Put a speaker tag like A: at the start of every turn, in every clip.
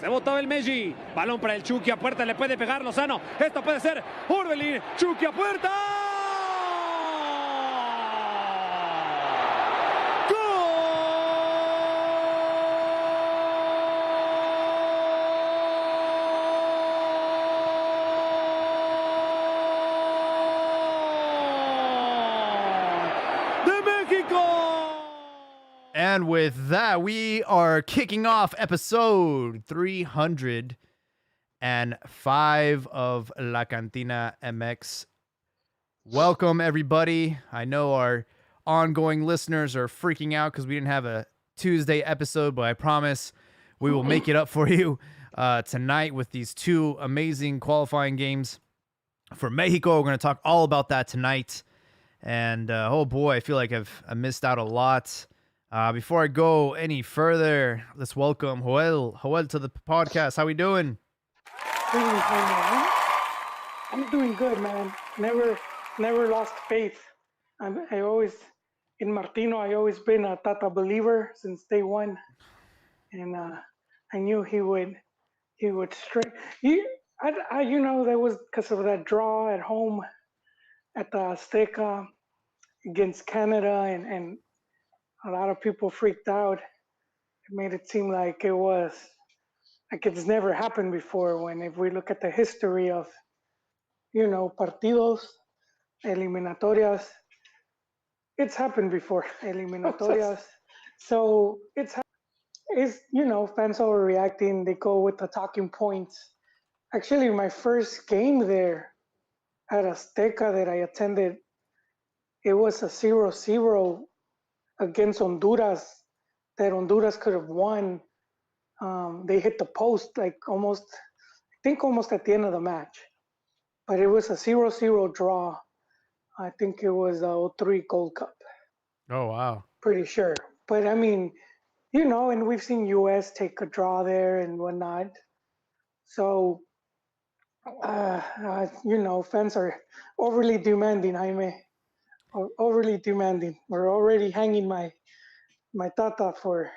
A: Se botaba el Messi. Balón para el Chucky a puerta. Le puede pegar Lozano. Esto puede ser Orbelín. Chucky a puerta.
B: And with that, we are kicking off episode 305 of La Cantina MX. Welcome, everybody. I know our ongoing listeners are freaking out because we didn't have a Tuesday episode, but I promise we will make it up for you tonight with these two amazing qualifying games for Mexico. We're going to talk all about that tonight. And oh boy, I feel like I missed out a lot. Before I go any further, let's welcome Joel. Joel to the podcast. How we doing?
C: I'm doing good, man. Never lost faith. I always, in Martino, I always been a Tata believer since day one, and I knew he would strike. That was because of that draw at home at the Azteca against Canada, and a lot of people freaked out. It made it seem like it's never happened before. When if we look at the history of, partidos, eliminatorias, it's happened before, eliminatorias. So it's fans overreacting. They go with the talking points. Actually, my first game there at Azteca that I attended, it was a 0-0 against Honduras that Honduras could have won. They hit the post almost at the end of the match. But it was a 0-0 draw. I think it was a 03 Gold Cup.
B: Oh, wow.
C: Pretty sure. But I mean, and we've seen US take a draw there and whatnot. So, fans are overly demanding, Jaime. Overly demanding. We're already hanging my Tata for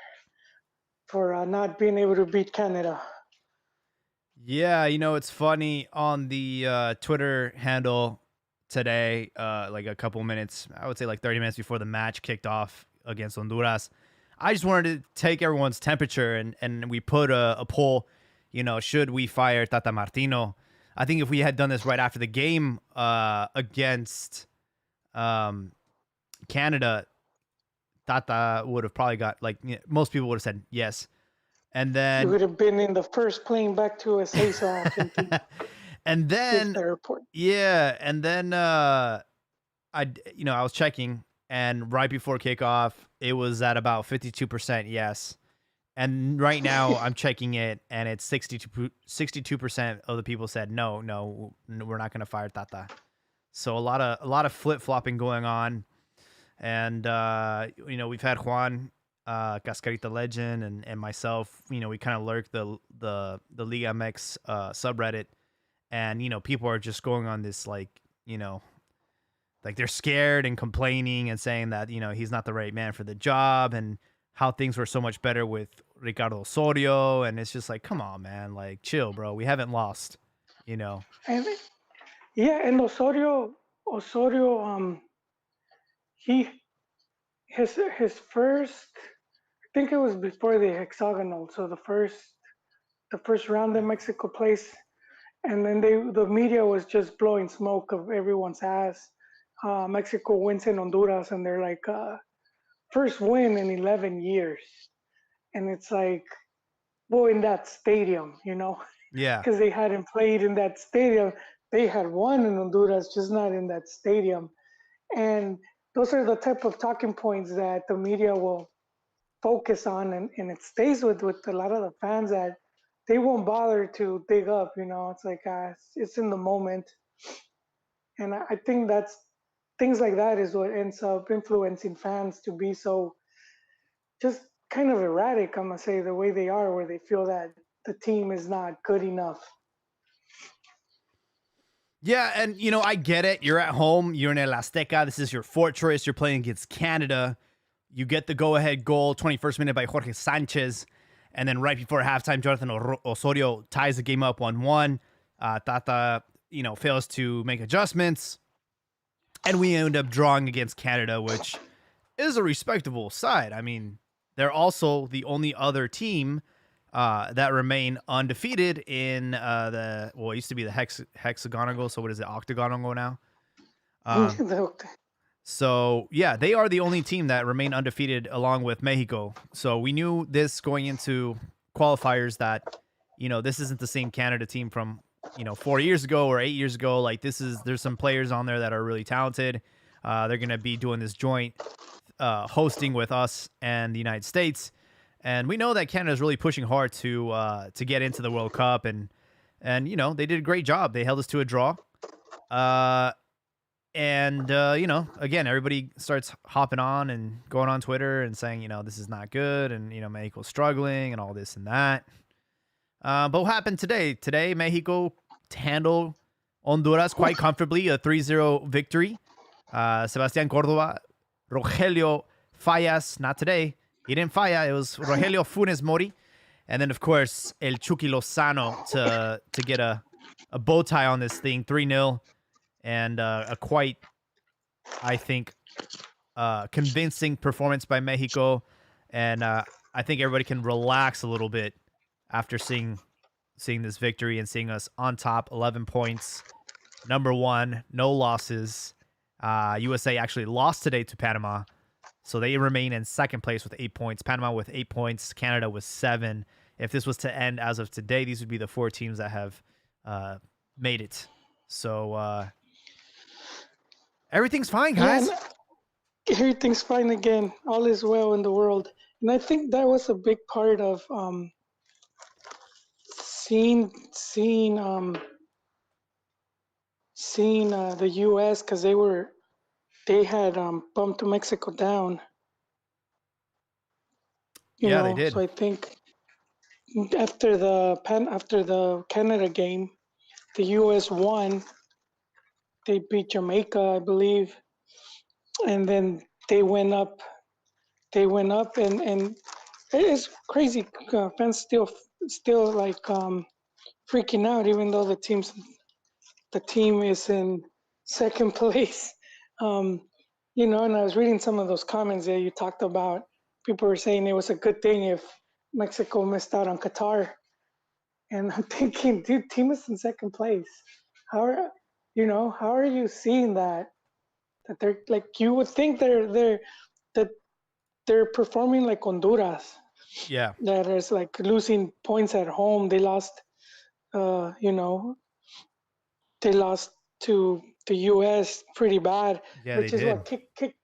C: not being able to beat Canada.
B: Yeah, it's funny on the Twitter handle today, like a couple minutes, I would say like 30 minutes before the match kicked off against Honduras. I just wanted to take everyone's temperature and we put a poll, should we fire Tata Martino? I think if we had done this right after the game against Canada, Tata would have probably got most people would have said yes, and then
C: you would have been in the first plane back to Ezeiza,
B: and then
C: the airport.
B: Yeah, and then I was checking, and right before kickoff, it was at about 52% yes, and right now I'm checking it, and it's 62% of the people said no, we're not going to fire Tata. So a lot of flip-flopping going on. And, we've had Juan, Cascarita Legend, and myself, we kind of lurk the Liga MX subreddit. And, people are just going on this, they're scared and complaining and saying that, he's not the right man for the job and how things were so much better with Ricardo Osorio. And it's just like, come on, man, chill, bro. We haven't lost,
C: Yeah, and Osorio, his first, I think it was before the hexagonal, so the first round that Mexico plays, and then the media was just blowing smoke of everyone's ass. Mexico wins in Honduras, and they're like, first win in 11 years, and it's like, well, in that stadium,
B: Yeah,
C: because they hadn't played in that stadium. They had won in Honduras, just not in that stadium. And those are the type of talking points that the media will focus on, and it stays with a lot of the fans that they won't bother to dig up. It's like it's in the moment. And I think that's things like that is what ends up influencing fans to be so just kind of erratic, I'm going to say, the way they are, where they feel that the team is not good enough.
B: Yeah, and, I get it. You're at home. You're in El Azteca. This is your fortress. You're playing against Canada. You get the go-ahead goal, 21st minute by Jorge Sanchez. And then right before halftime, Jonathan Osorio ties the game up 1-1. Tata, fails to make adjustments. And we end up drawing against Canada, which is a respectable side. I mean, they're also the only other team that remain undefeated in it used to be the hexagonal. So what is it, octagonal now? So yeah, they are the only team that remain undefeated along with Mexico. So we knew this going into qualifiers that, this isn't the same Canada team from, 4 years ago or 8 years ago. Like there's some players on there that are really talented. They're going to be doing this joint hosting with us and the United States. And we know that Canada is really pushing hard to get into the World Cup, and they did a great job. They held us to a draw. Again, everybody starts hopping on and going on Twitter and saying, this is not good, and Mexico's struggling and all this and that. But what happened today? Today, Mexico handled Honduras quite comfortably, a 3-0 victory. Sebastián Córdoba, Rogelio Fallas, not today. He didn't falla. It was Rogelio Funes Mori. And then, of course, El Chucky Lozano to get a bow tie on this thing, 3-0. And a quite, I think, convincing performance by Mexico. And I think everybody can relax a little bit after seeing this victory and seeing us on top, 11 points, number one, no losses. USA actually lost today to Panama, so they remain in second place with 8 points. Panama with 8 points, Canada with 7. If this was to end as of today, these would be the 4 teams that have made it. So everything's fine, guys.
C: Yeah, everything's fine again. All is well in the world. And I think that was a big part of seeing the U.S. because they had bumped Mexico down. You know,
B: they did.
C: So I think after the Canada game, the U.S. won. They beat Jamaica, I believe, and then they went up. And it's crazy. Fans still like freaking out, even though the team is in second place. And I was reading some of those comments that you talked about. People were saying it was a good thing if Mexico missed out on Qatar. And I'm thinking, dude, team is in second place. How are you seeing that? That they're like, you would think they're performing like Honduras.
B: Yeah.
C: That is like losing points at home. They lost, they lost to the U.S. pretty bad,
B: Yeah,
C: which
B: they
C: is
B: did.
C: what kicked.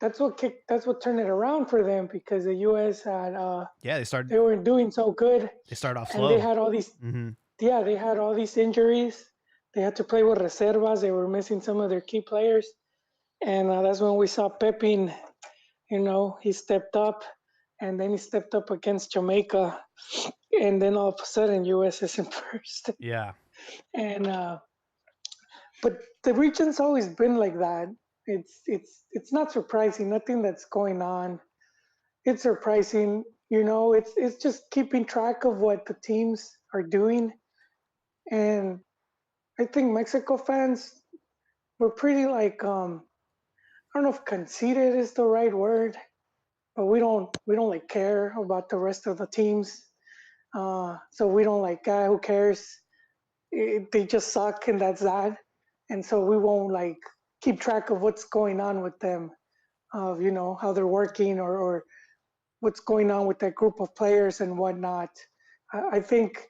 C: That's what turned it around for them, because the U.S. had they weren't doing so good.
B: They started off
C: and
B: slow.
C: they had all these
B: Mm-hmm.
C: they had all these injuries. They had to play with reservas. They were missing some of their key players, and that's when we saw Pepin. He stepped up, and then he stepped up against Jamaica, and then all of a sudden U.S. is in first.
B: Yeah.
C: And but the region's always been like that. It's not surprising. Nothing that's going on. It's surprising. It's just keeping track of what the teams are doing. And I think Mexico fans were pretty like I don't know if conceited is the right word, but we don't like care about the rest of the teams. So we don't like, who cares? They just suck, and that's that. And so we won't like keep track of what's going on with them, of how they're working, or what's going on with that group of players and whatnot. I think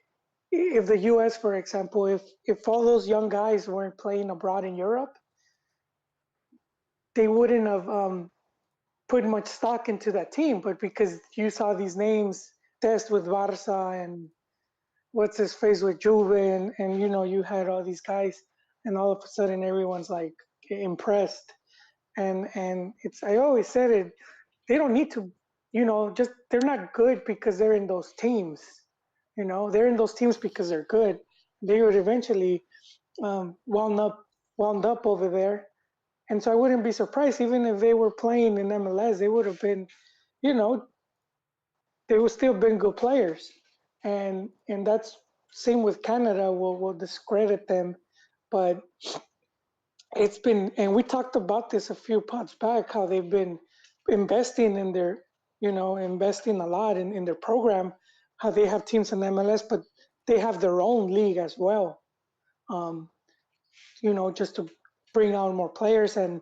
C: if the U.S., for example, if all those young guys weren't playing abroad in Europe, they wouldn't have put much stock into that team. But because you saw these names test with Barca and what's his face with Juve, and you had all these guys, and all of a sudden everyone's like impressed. And I always said it, they don't need to, just, they're not good because they're in those teams. They're in those teams because they're good. They would eventually wound up over there. And so I wouldn't be surprised, even if they were playing in MLS, they would have been, they they will still been good players, and that's same with Canada. Will discredit them, but it's been, and we talked about this a few pods back, how they've been investing in their, investing a lot in their program, how they have teams in MLS, but they have their own league as well. Um, just to bring out more players and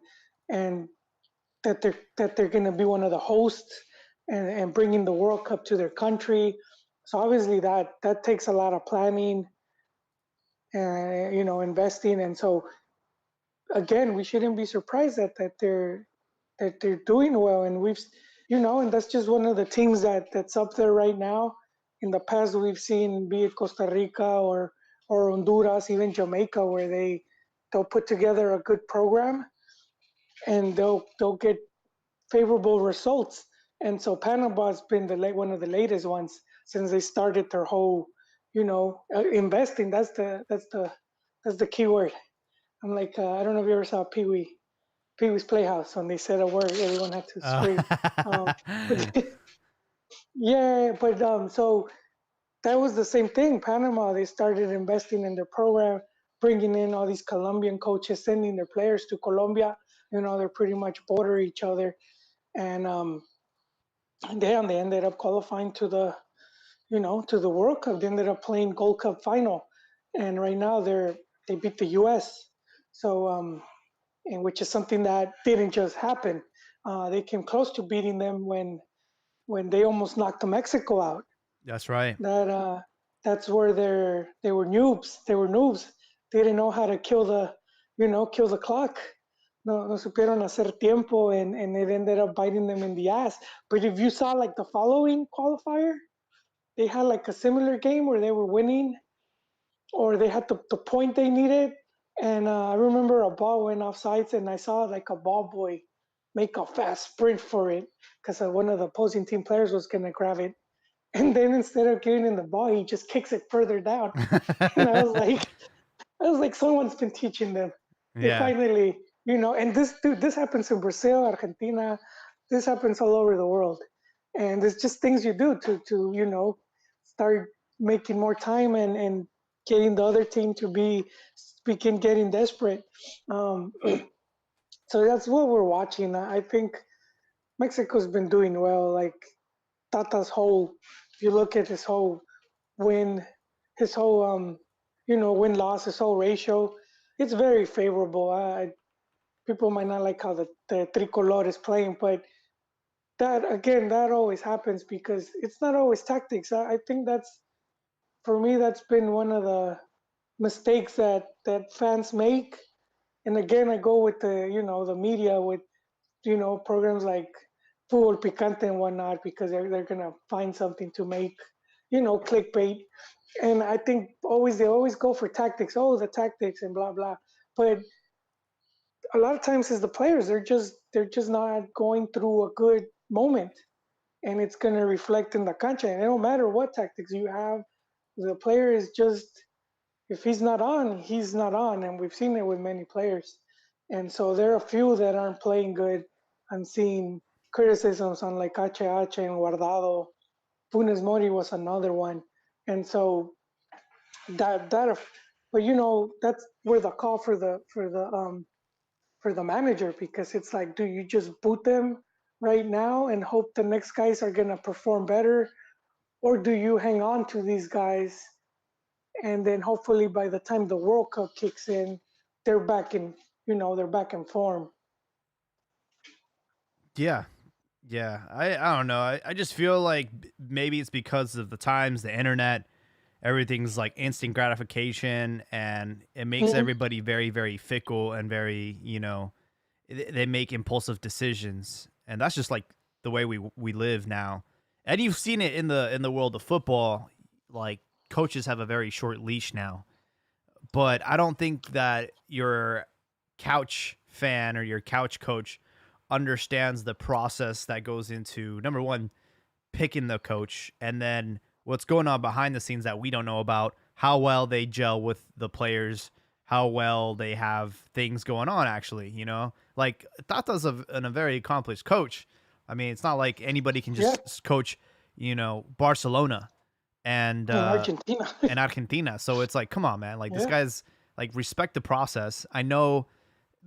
C: that they're going to be one of the hosts and bringing the World Cup to their country. So obviously that takes a lot of planning and investing. And so again, we shouldn't be surprised that they're doing well. And and that's just one of the teams that's up there right now. In the past, we've seen, be it Costa Rica or Honduras, even Jamaica, where they'll put together a good program and they'll get favorable results. And so Panama's been one of the latest ones since they started their whole, investing. That's the key word. I'm like, I don't know if you ever saw Pee-wee's Playhouse. When they said a word, everyone had to scream. But, yeah, but so that was the same thing. Panama, they started investing in their program, bringing in all these Colombian coaches, sending their players to Colombia. They're pretty much border each other, and they ended up qualifying to the World Cup. They ended up playing Gold Cup final, and right now they beat the U.S. So and which is something that didn't just happen. They came close to beating them when they almost knocked Mexico out.
B: That's right.
C: That's where they were noobs. They were noobs. They didn't know how to kill the clock. No supieron hacer tiempo, and it ended up biting them in the ass. But if you saw like the following qualifier, they had like a similar game where they were winning, or they had the point they needed. And I remember a ball went off sides, and I saw like a ball boy make a fast sprint for it because one of the opposing team players was going to grab it. And then instead of giving him the ball, he just kicks it further down. And I was like, someone's been teaching them. They finally, and this happens in Brazil, Argentina. This happens all over the world. And it's just things you do to start making more time and getting the other team to begin getting desperate. So that's what we're watching. I think Mexico's been doing well. Like Tata's whole, if you look at his whole win, his whole win-loss, his whole ratio, it's very favorable. People might not like how the tricolor is playing, but that always happens because it's not always tactics. I think for me, that's been one of the mistakes that fans make. And again, I go with the media with, programs like Fútbol Picante and whatnot, because they're going to find something to make, clickbait. And I think they always go for tactics. Oh, the tactics and blah, blah. But a lot of times it's the players, they're just not going through a good moment. And it's going to reflect in the cancha. And it don't matter what tactics you have. The player is just, if he's not on, he's not on. And we've seen it with many players. And so there are a few that aren't playing good. I'm seeing criticisms on like HH and Guardado. Funes Mori was another one. And so but that's where the call for the manager, because it's like, do you just boot them right now and hope the next guys are going to perform better? Or do you hang on to these guys and then hopefully by the time the World Cup kicks in, they're back in form?
B: Yeah. I don't know. I just feel like maybe it's because of the times, the internet, everything's like instant gratification, and it makes everybody very, very fickle and very, they make impulsive decisions. And that's just like the way we live now. And you've seen it in the world of football. Like, coaches have a very short leash now. But I don't think that your couch fan or your couch coach understands the process that goes into, number one, picking the coach, and then what's going on behind the scenes that we don't know about, how well they gel with the players, how well they have things going on, actually, Like, Tata's a very accomplished coach. I mean, it's not like anybody can just coach, Barcelona and
C: in Argentina.
B: and Argentina. So it's like, come on, man. Like, this
C: Yeah.
B: guy's like, respect the process. I know,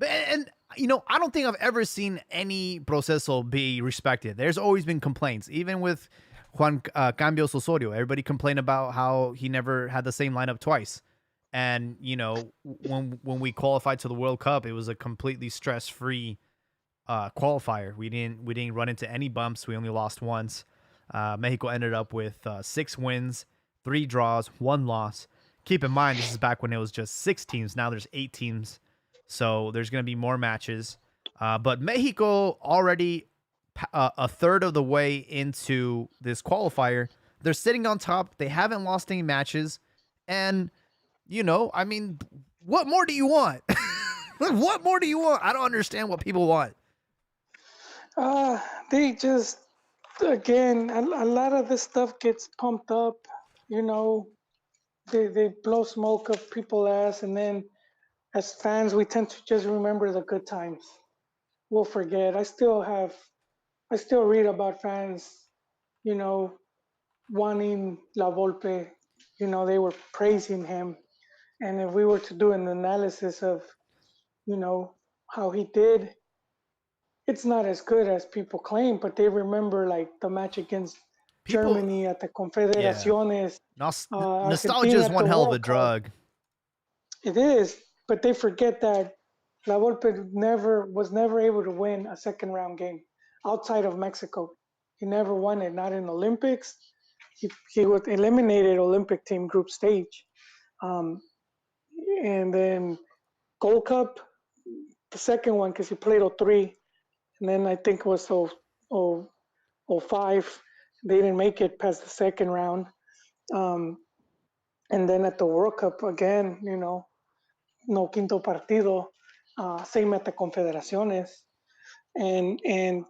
B: and I don't think I've ever seen any proceso be respected. There's always been complaints, even with Juan Cambios Osorio. Everybody complained about how he never had the same lineup twice. And when we qualified to the World Cup, it was a completely stress-free qualifier. We didn't run into any bumps. We only lost once. Mexico ended up with 6 wins, 3 draws, 1 loss. Keep in mind, this is back when it was just 6 teams. Now there's 8 teams. So there's going to be more matches. But Mexico already a third of the way into this qualifier. They're sitting on top. They haven't lost any matches. And, I mean, what more do you want? What more do you want? I don't understand what people want.
C: They just, again, a lot of this stuff gets pumped up. They blow smoke up people's ass, and then as fans, we tend to just remember the good times. We'll forget. I still read about fans, wanting La Volpe. They were praising him. And if we were to do an analysis of, how he did, it's not as good as people claim, but they remember like the match against Germany at the Confederaciones.
B: Nostalgia is one hell of a drug.
C: It is, but they forget that La Volpe was never able to win a second round game outside of Mexico. He never won it, not in Olympics. He was eliminated Olympic team group stage. And then Gold Cup, the second one, because he played 03. And then I think it was 05. They didn't make it past the second round. And then at the World Cup again, no quinto partido, same at the Confederaciones. And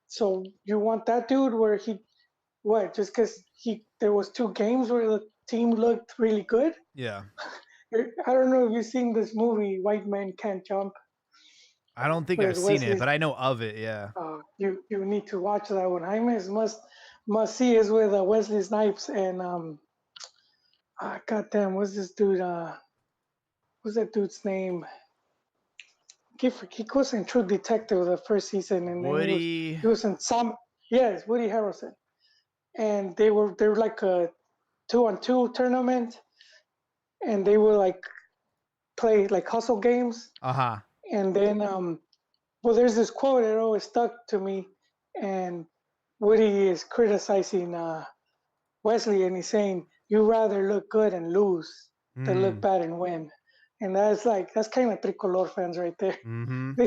C: so you want that dude where just because there was 2 games where the team looked really good?
B: Yeah.
C: I don't know if you've seen this movie, White Men Can't Jump.
B: I don't think I've seen it, but I know of it, yeah.
C: You need to watch that one. Jaime's must see is with Wesley Snipes and goddamn, what's this dude? What's that dude's name? He was in True Detective the first season, and
B: Woody.
C: He was in some. Yes, Woody Harrelson, and they were like a 2-on-2 tournament, and they were like play like hustle games. And then, there's this quote that always stuck to me, and Woody is criticizing Wesley, and he's saying, "You rather look good and lose than look bad and win." And that's kind of Tricolor fans right there.
B: Mm-hmm.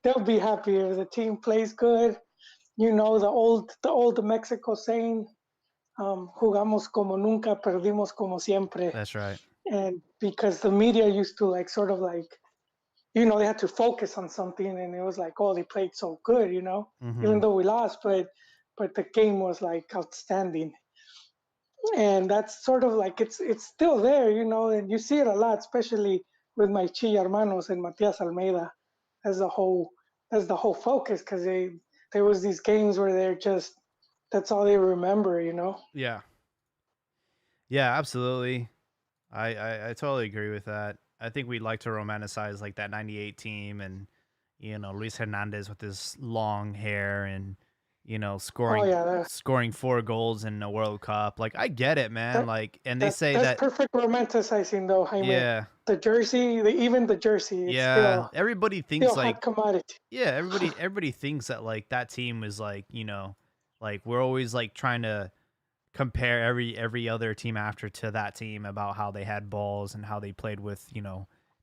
C: They'll be happy if the team plays good. The old Mexico saying, "Jugamos como nunca, perdimos como siempre."
B: That's right.
C: And because the media used to they had to focus on something, and it was like, oh, they played so good,
B: Mm-hmm.
C: even though we lost, but the game was like outstanding. And that's sort of like it's still there, and you see it a lot, especially with my Chi Hermanos and Matias Almeida. As the whole focus, because there was these games where that's all they remember,
B: Yeah. Yeah, absolutely. I totally agree with that. I think we'd like to romanticize like that 98 team and, Luis Hernandez with his long hair and, scoring 4 goals in a World Cup. Like, I get it, man. They say
C: that's
B: that
C: perfect romanticizing though, Jaime.
B: Yeah.
C: The jersey, even the jersey.
B: Yeah. Everybody thinks
C: still hot commodity.
B: Yeah, everybody thinks that like that team is like, like we're always like trying to compare every other team after to that team about how they had balls and how they played with,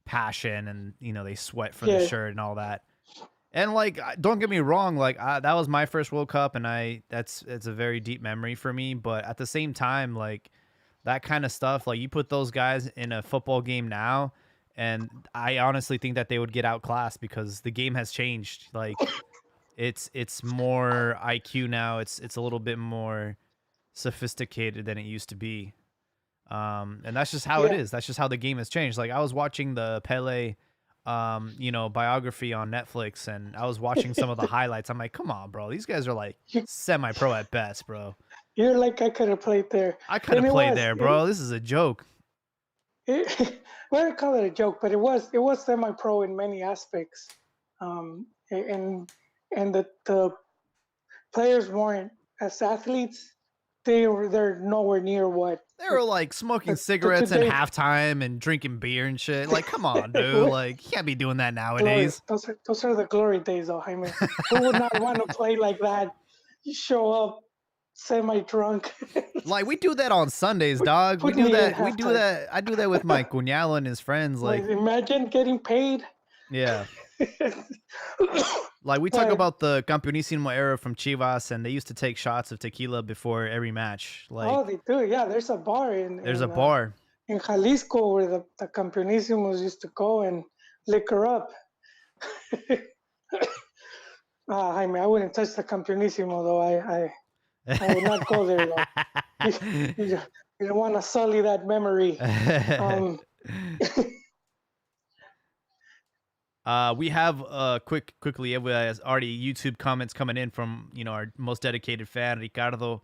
B: passion and, they sweat for the shirt and all that. And like, don't get me wrong, like that was my first World Cup and it's a very deep memory for me. But at the same time, like that kind of stuff, like you put those guys in a football game now, and I honestly think that they would get outclassed because the game has changed. Like it's more IQ now. It's a little bit more sophisticated than it used to be. And that's just how it is. That's just how the game has changed. Like I was watching the Pele biography on Netflix, and I was watching some of the highlights. I'm like, come on, bro. These guys are like semi-pro at best, bro.
C: You're like, I could have played there.
B: I could
C: And
B: have
C: it
B: played
C: was.
B: there, bro. This is a joke.
C: Well, I call it a joke, but it was semi-pro in many aspects, and the players weren't as athletes. They're nowhere near what
B: They were like smoking cigarettes at
C: today.
B: halftime and drinking beer and shit. Like, come on, dude.
C: What?
B: Like, you can't be doing that
C: Glory.
B: nowadays.
C: Those are the glory days, though, Jaime. Who would not want to play like that? You show up semi-drunk.
B: Like, we do that on Sundays, dog. We
C: Put
B: do
C: me in
B: that. We do
C: halftime.
B: that. I do that with my cuñado and his friends. Like,
C: Imagine getting paid.
B: yeah. Like, we talk
C: But-
B: about the Campeonísimo era from Chivas, and they used to take shots of tequila before every match. Like,
C: Oh, they do. Yeah, there's a bar
B: there's a bar.
C: in Jalisco where the Campeonísimos used to go and liquor up. Jaime, I wouldn't touch the Campeonísimo though. I would not go there though. You don't want to sully that memory.
B: We have quickly already YouTube comments coming in from our most dedicated fan Ricardo.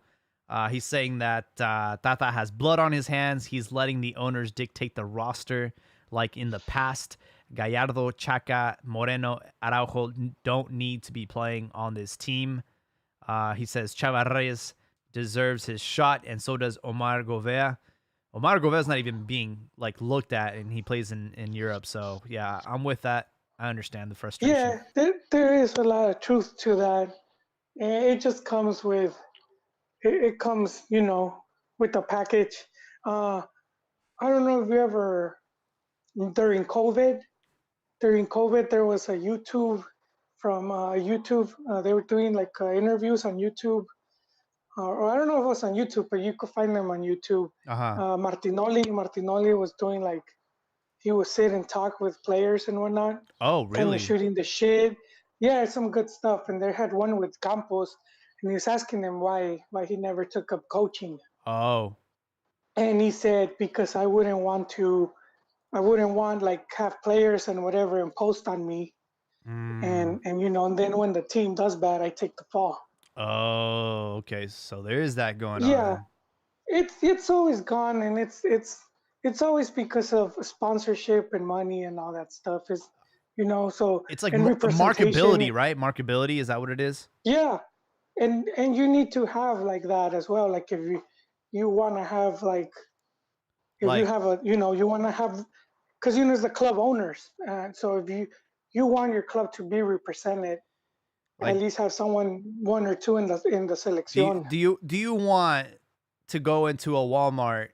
B: He's saying that Tata has blood on his hands. He's letting the owners dictate the roster like in the past. Gallardo, Chaca, Moreno, Araujo don't need to be playing on this team. He says Chava Reyes deserves his shot, and so does Omar Govea. Omar Govea is not even being looked at, and he plays in Europe. So yeah, I'm with that. I understand the frustration.
C: Yeah, there is a lot of truth to that. It just comes with it comes, with the package. I don't know if you ever during COVID, there was a YouTube from YouTube. They were doing interviews on YouTube, or I don't know if it was on YouTube, but you could find them on YouTube. Martinoli was doing he would sit and talk with players and whatnot.
B: Oh,
C: Kind
B: really?
C: of shooting the shit. Yeah, some good stuff. And they had one with Campos, and he was asking him why he never took up coaching.
B: Oh.
C: And he said, because I wouldn't want have players and whatever imposed on me. And then when the team does bad, I take the fall.
B: Oh, okay. So there is that going on.
C: Yeah, it's always gone, and it's always because of sponsorship and money and all that stuff. So
B: It's like
C: and
B: marketability, right? Marketability, is that what it is?
C: Yeah, and you need to have that as well. Like if you want to have you have you want to have, because it's the club owners. So if you want your club to be represented, at least have one or two in the selección.
B: Do you want to go into a Walmart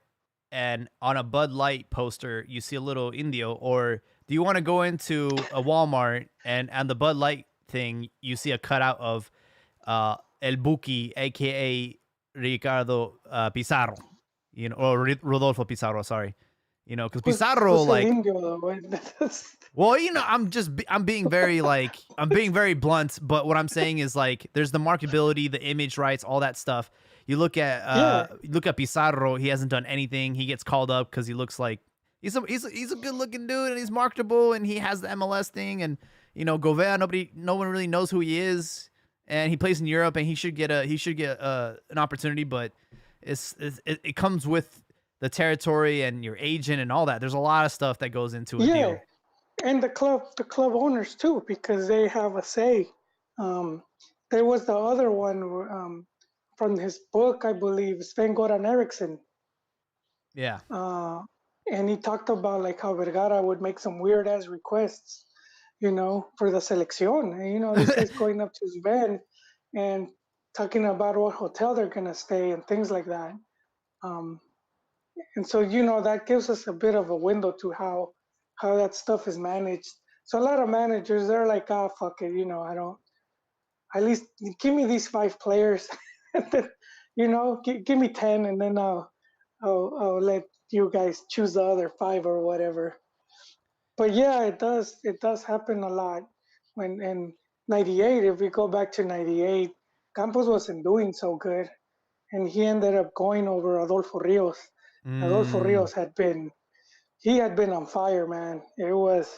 B: and on a Bud Light poster you see a little indio, or do you want to go into a Walmart and on the Bud Light thing you see a cutout of El Buki, aka Ricardo Pizarro, or Rodolfo Pizarro, sorry, because Pizarro well, I'm being very I'm being very blunt, but what I'm saying is there's the marketability, the image rights, all that stuff. You look at Pizarro, he hasn't done anything. He gets called up because he looks like he's a good looking dude and he's marketable and he has the MLS thing, and Govea, no one really knows who he is, and he plays in Europe and he should get an opportunity, but it comes with the territory and your agent and all that. There's a lot of stuff that goes into a deal.
C: And the club owners too, because they have a say. There was the other one from his book, I believe, Sven-Goran Eriksson.
B: Yeah.
C: And he talked about how Vergara would make some weird ass requests, for the selección. And, this guy's going up to Sven and talking about what hotel they're gonna stay and things like that. And so that gives us a bit of a window to how that stuff is managed. So a lot of managers, they're like, fuck it, I don't. At least give me these 5 players, and then give me 10, and then I'll let you guys choose the other 5 or whatever. But yeah, it does happen a lot. When in '98, if we go back to '98, Campos wasn't doing so good, and he ended up going over Adolfo Rios. Adolfo Rios had been on fire, man. It was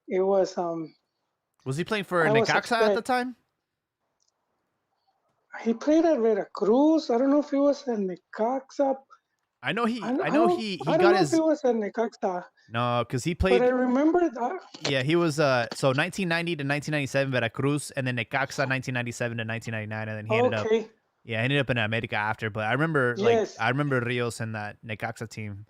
B: Was he playing for Necaxa at the time?
C: He played at Veracruz. I don't know if he was at Necaxa.
B: I know he
C: I don't
B: got
C: know if he
B: his
C: was at Necaxa,
B: no, because he
C: but I
B: played.
C: remember that.
B: Yeah, he was so 1990 to 1997 Veracruz, and then Necaxa 1997 to 1999, and then he ended up
C: Okay.
B: ended up in America after. But I remember
C: Yes.
B: I remember Rios and that Necaxa team.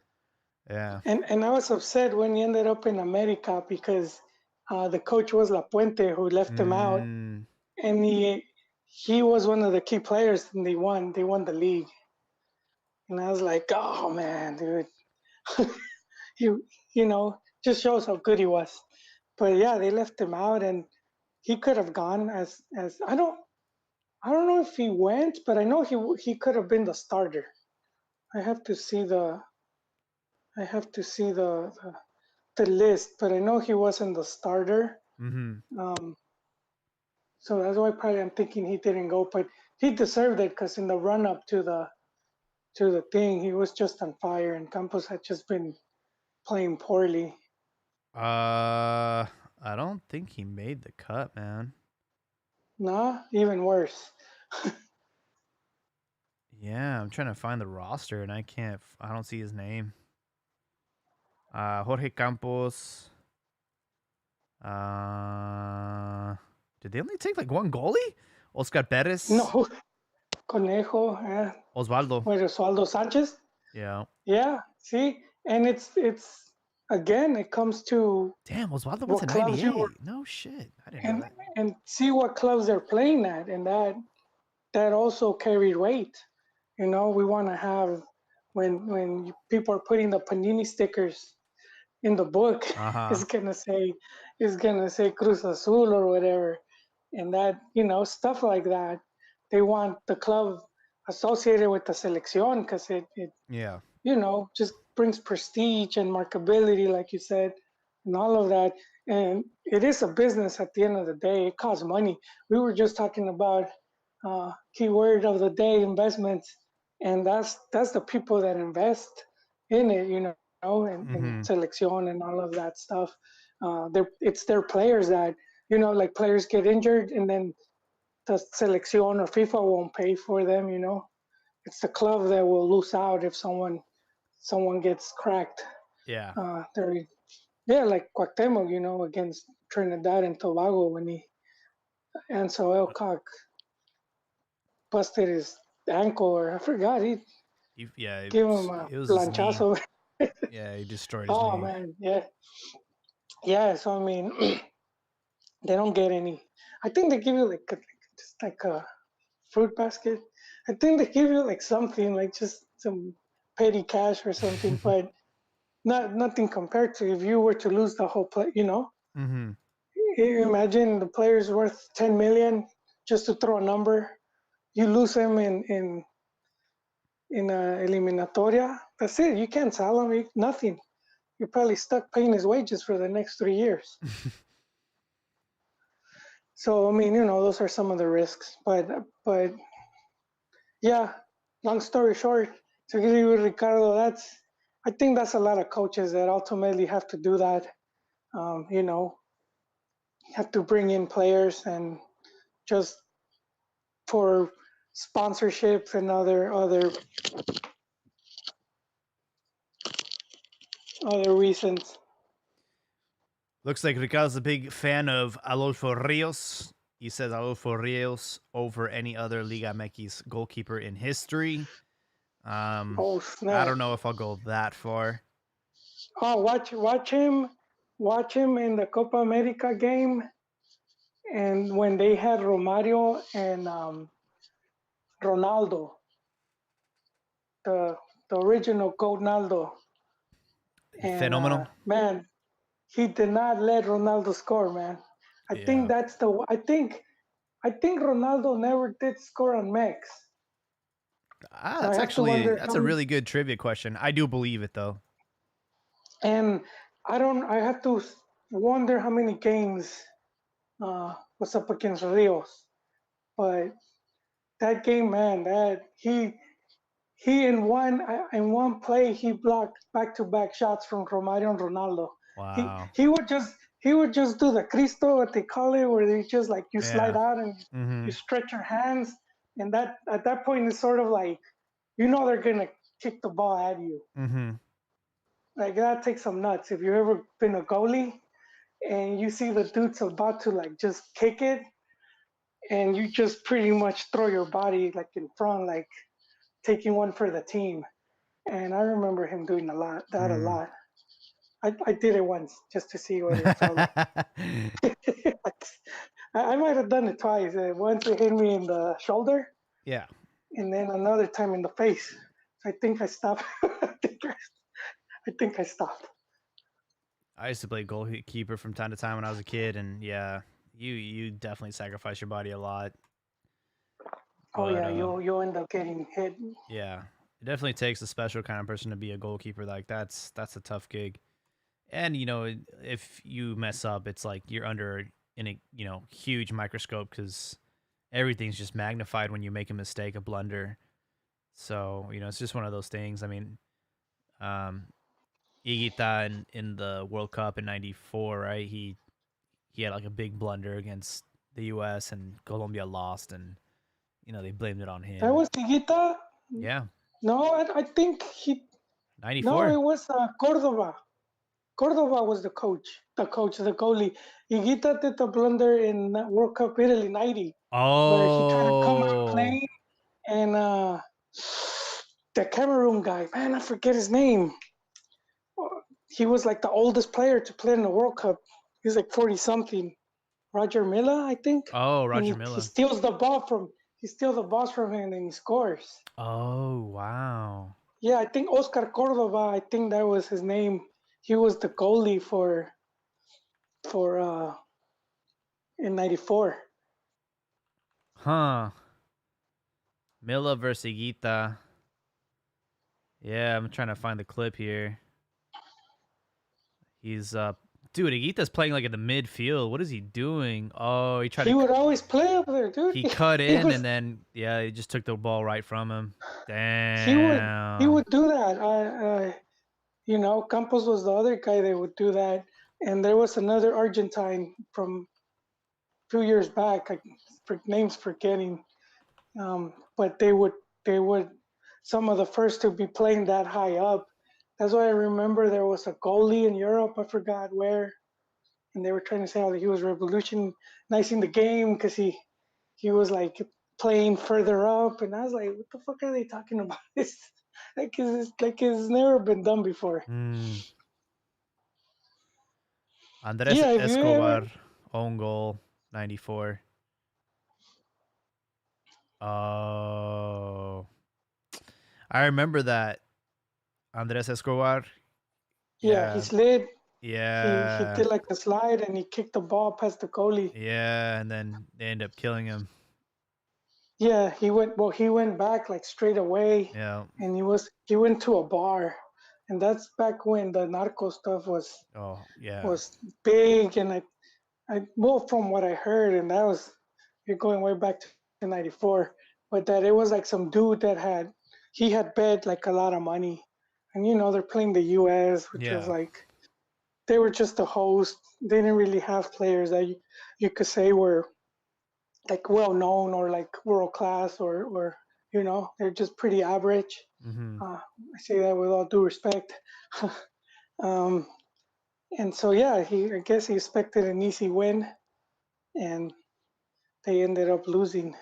B: Yeah.
C: And I was upset when he ended up in America because the coach was La Puente who left him out,
B: Mm,
C: and he was one of the key players, and they won the league. And I was like, oh man, dude, you just shows how good he was. But yeah, they left him out, and he could have gone as I don't know if he went, but I know he could have been the starter. I have to see the I have to see the list, but I know he wasn't the starter.
B: mm-hmm.
C: So that's why probably I'm thinking he didn't go, but he deserved it because in the run up to the thing, he was just on fire, and Campos had just been playing poorly.
B: I don't think he made the cut, man.
C: Nah, even worse.
B: Yeah, I'm trying to find the roster, and I don't see his name. Jorge Campos. Did they only take like one goalie? Oscar Perez.
C: No, Conejo,
B: Osvaldo.
C: wait, Osvaldo Sanchez.
B: Yeah.
C: Yeah, see, and it's again, it comes to
B: Damn, Osvaldo
C: what
B: went to
C: clubs you
B: 98.
C: were,
B: No shit. I didn't know
C: and
B: that.
C: and see what clubs they're playing at, and that also carried weight. We want to have when people are putting the Panini stickers in the book,
B: Uh-huh.
C: it's gonna say Cruz Azul or whatever, and that stuff like that. They want the club associated with the selección because it
B: Yeah.
C: just brings prestige and markability, like you said, and all of that. And it is a business at the end of the day. It costs money. We were just talking about keyword of the day, investments, and that's the people that invest in it, in
B: Mm-hmm.
C: selección and all of that stuff. It's their players that like players get injured and then the selección or FIFA won't pay for them. It's the club that will lose out if someone gets cracked.
B: Yeah.
C: Like Cuauhtemoc, against Trinidad and Tobago when Ansel Elcock busted his ankle, or I forgot, he gave him a
B: It was his knee.
C: planchazo.
B: Yeah, he destroyed his
C: Oh
B: knee.
C: man, yeah. So I mean, they don't get any. I think they give you just like a fruit basket. I think they give you like something, like just some petty cash or something, but nothing compared to if you were to lose the whole play.
B: Mm-hmm.
C: Imagine the player's worth 10 million, just to throw a number. You lose him in a eliminatoria. That's it. You can't sell him. Nothing. You're probably stuck paying his wages for the next 3 years. So I mean, those are some of the risks. But yeah, long story short, to give you Ricardo, I think that's a lot of coaches that ultimately have to do that. Have to bring in players and just for sponsorships and other reasons.
B: Looks like Ricardo's a big fan of Adolfo Rios. He says Adolfo Rios over any other Liga MX goalkeeper in history.
C: Oh snap!
B: I don't know if I'll go that far.
C: Oh, watch him in the Copa America game, and when they had Romario and Ronaldo, the original Ronaldo, and
B: Phenomenal.
C: man, he did not let Ronaldo score, man. I think I think Ronaldo never did score on Mex.
B: That's a really good trivia question. I do believe it though.
C: And I have to wonder how many games was up against Rios. But that game, man, that he in one play he blocked back-to-back shots from Romario and Ronaldo.
B: Wow.
C: He would just do the Cristo, what they call it, where they just like you slide out and you stretch your hands and that at that point it's sort of like they're gonna kick the ball at you.
B: Mm-hmm.
C: Like that takes some nuts. If you've ever been a goalie and you see the dude's about to like just kick it, and you just pretty much throw your body like in front, like taking one for the team. And I remember him doing a lot. I did it once just to see what it felt like. I might have done it twice. Once it hit me in the shoulder,
B: Yeah.
C: and then another time in the face. I think I stopped. I think I stopped.
B: I used to play goalkeeper from time to time when I was a kid, and yeah, you definitely sacrifice your body a lot.
C: Oh
B: But
C: yeah, you'll end up getting hit.
B: yeah, it definitely takes a special kind of person to be a goalkeeper. Like that's a tough gig. And if you mess up, it's like you're under in a huge microscope because everything's just magnified when you make a mistake, a blunder. So it's just one of those things. I mean, Higuita in the World Cup in '94, right? He had like a big blunder against the U.S. and Colombia lost, and they blamed it on him.
C: That was Higuita?
B: Yeah.
C: No, I think he.
B: 94.
C: No, it was Cordova. Cordova was the coach, the goalie. Higuita did the blunder in World Cup Italy '90, where he tried to come out playing, and the Cameroon guy, man, I forget his name. He was like the oldest player to play in the World Cup. He's like 40 something. Roger Milla, I think.
B: Oh, Roger
C: He
B: Milla.
C: steals the ball from him and he scores.
B: Oh, wow.
C: Yeah, I think Oscar Cordova, I think that was his name. He was the goalie for in '94.
B: Huh. Milla versus Higuita. Yeah, I'm trying to find the clip here. He's dude, Higuita's playing like in the midfield. What is he doing? Oh,
C: He would always play up there, dude.
B: He cut in and then he just took the ball right from him. Damn.
C: He would do that. Campos was the other guy that would do that, and there was another Argentine from a few years back. Name's forgetting, but they would some of the first to be playing that high up. That's why I remember there was a goalie in Europe. I forgot where, and they were trying to say how he was revolutionizing the game because he was like playing further up, and I was like, what the fuck are they talking about? This it's never been done before.
B: Andres Escobar, own goal, 94. Oh, I remember that. Andres Escobar.
C: Yeah, he slid.
B: Yeah.
C: He did like a slide and he kicked the ball past the goalie.
B: Yeah, and then they end up killing him.
C: Yeah, he went back like straight away.
B: Yeah.
C: And he went to a bar. And that's back when the narco stuff was big, and well, from what I heard, and that was, you're going way back to '94, but that it was like some dude that had bet like a lot of money, and they're playing the U.S., which was like they were just a host. They didn't really have players that you could say were like well known or like world class or they're just pretty average.
B: Mm-hmm.
C: I say that with all due respect. And so I guess he expected an easy win, and they ended up losing.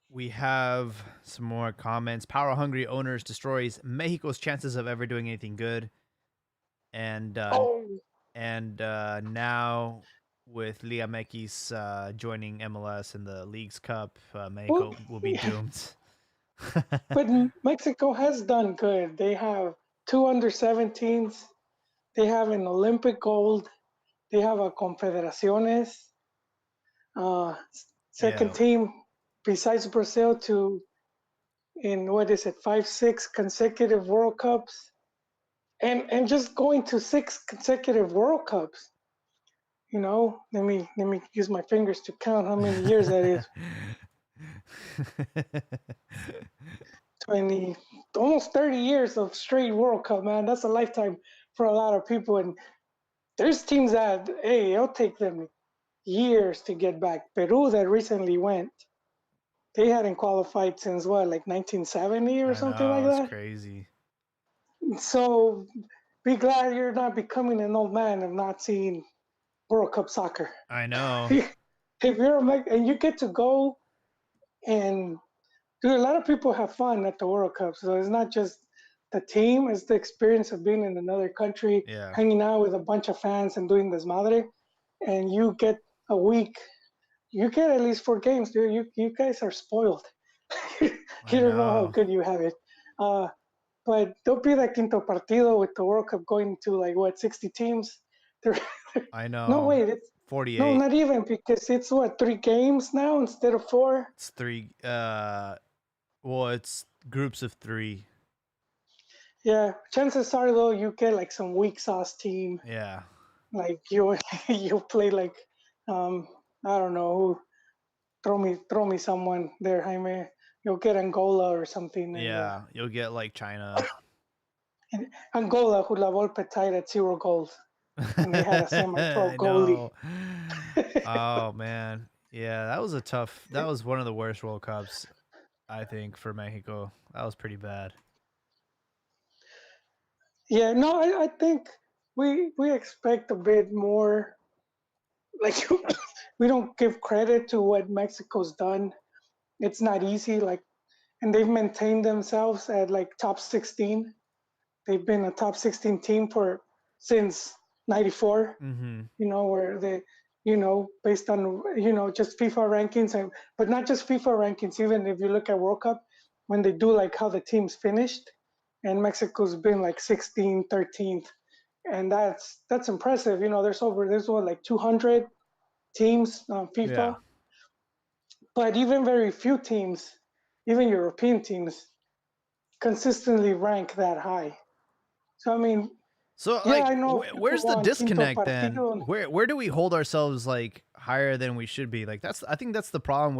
B: We have some more comments. Power hungry owners destroys Mexico's chances of ever doing anything good, and now with Liga MX joining MLS in the Leagues Cup, Mexico will be doomed.
C: But Mexico has done good. They have 2 under-17s. They have an Olympic gold. They have a Confederaciones. Second team besides Brazil in 5-6 consecutive World Cups, and just going to 6 consecutive World Cups. Let me use my fingers to count how many years that is. 20, almost 30 years of straight World Cup, man. That's a lifetime for a lot of people. And there's teams that, hey, I'll take them years to get back. Peru that recently went, they hadn't qualified since what, like 1970 or
B: I
C: something like
B: know, it's
C: that.
B: crazy.
C: So be glad you're not becoming an old man of not seeing World Cup soccer.
B: I know.
C: If you're and you get to go and dude, a lot of people have fun at the World Cup. So it's not just the team, it's the experience of being in another country,
B: Yeah.
C: hanging out with a bunch of fans and doing desmadre. And you get a week, you get at least 4 games, dude. You guys are spoiled. You
B: I
C: don't know how
B: know.
C: good you have it. But don't be that quinto partido with the World Cup going to like what, 60 teams? There,
B: I
C: no,
B: know.
C: wait, it's no,
B: 48.
C: not even, because it's what, 3 games now instead of 4.
B: It's 3 well, it's groups of 3.
C: Yeah, chances are though you get like some weak sauce team,
B: Yeah.
C: like you you play like um I don't know who, throw me someone there, Jaime. You'll get Angola or something,
B: Yeah, you'll get like China.
C: and Angola, who La Volpe tied at 0 goals, and they had a semi-pro
B: I
C: goalie.
B: know. Oh man. Yeah, that was one of the worst World Cups, I think, for Mexico. That was pretty bad.
C: Yeah, no, I think we expect a bit more. Like we don't give credit to what Mexico's done. It's not easy. Like, and they've maintained themselves at like top 16. They've been a top 16 team for since 94,
B: Mhm.
C: where they, based on, just FIFA rankings, but not just FIFA rankings. Even if you look at World Cup, when they do like how the teams finished, and Mexico's been like 16, 13th. And that's impressive. There's what, like 200 teams on
B: Yeah.
C: FIFA, but even very few teams, even European teams, consistently rank that high. So I mean,
B: So
C: yeah,
B: like
C: I know people
B: where's the
C: want quinto
B: disconnect then?
C: partido.
B: Where do we hold ourselves like higher than we should be? Like I think that's the problem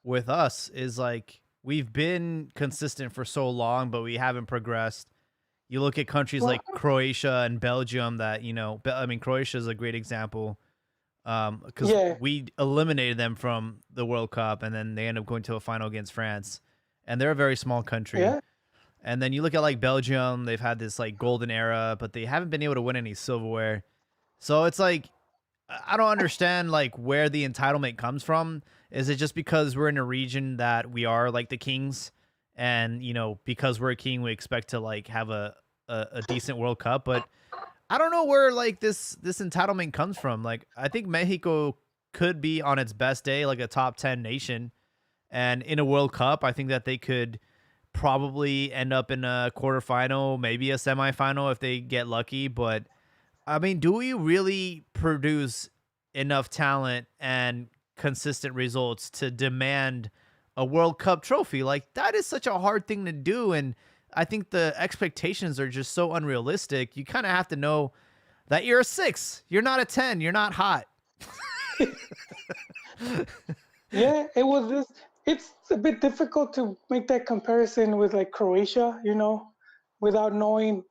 B: with us is like we've been consistent for so long but we haven't progressed. You look at countries
C: Well,
B: like Croatia and Belgium that, I mean Croatia is a great example because
C: yeah,
B: we eliminated them from the World Cup and then they end up going to a final against France. And they're a very small country.
C: yeah,
B: And then you look at like Belgium, they've had this like golden era, but they haven't been able to win any silverware. So it's like I don't understand like where the entitlement comes from. Is it just because we're in a region that we are like the kings and because we're a king we expect to like have a decent World Cup, but I don't know where like this entitlement comes from. Like I think Mexico could be on its best day like a top 10 nation and in a World Cup, I think that they could probably end up in a quarterfinal, maybe a semifinal if they get lucky. But I mean, do we really produce enough talent and consistent results to demand a World Cup trophy? Like, that is such a hard thing to do. And I think the expectations are just so unrealistic. You kind of have to know that you're a 6, you're not a 10, you're not hot.
C: yeah. It's a bit difficult to make that comparison with like Croatia, without knowing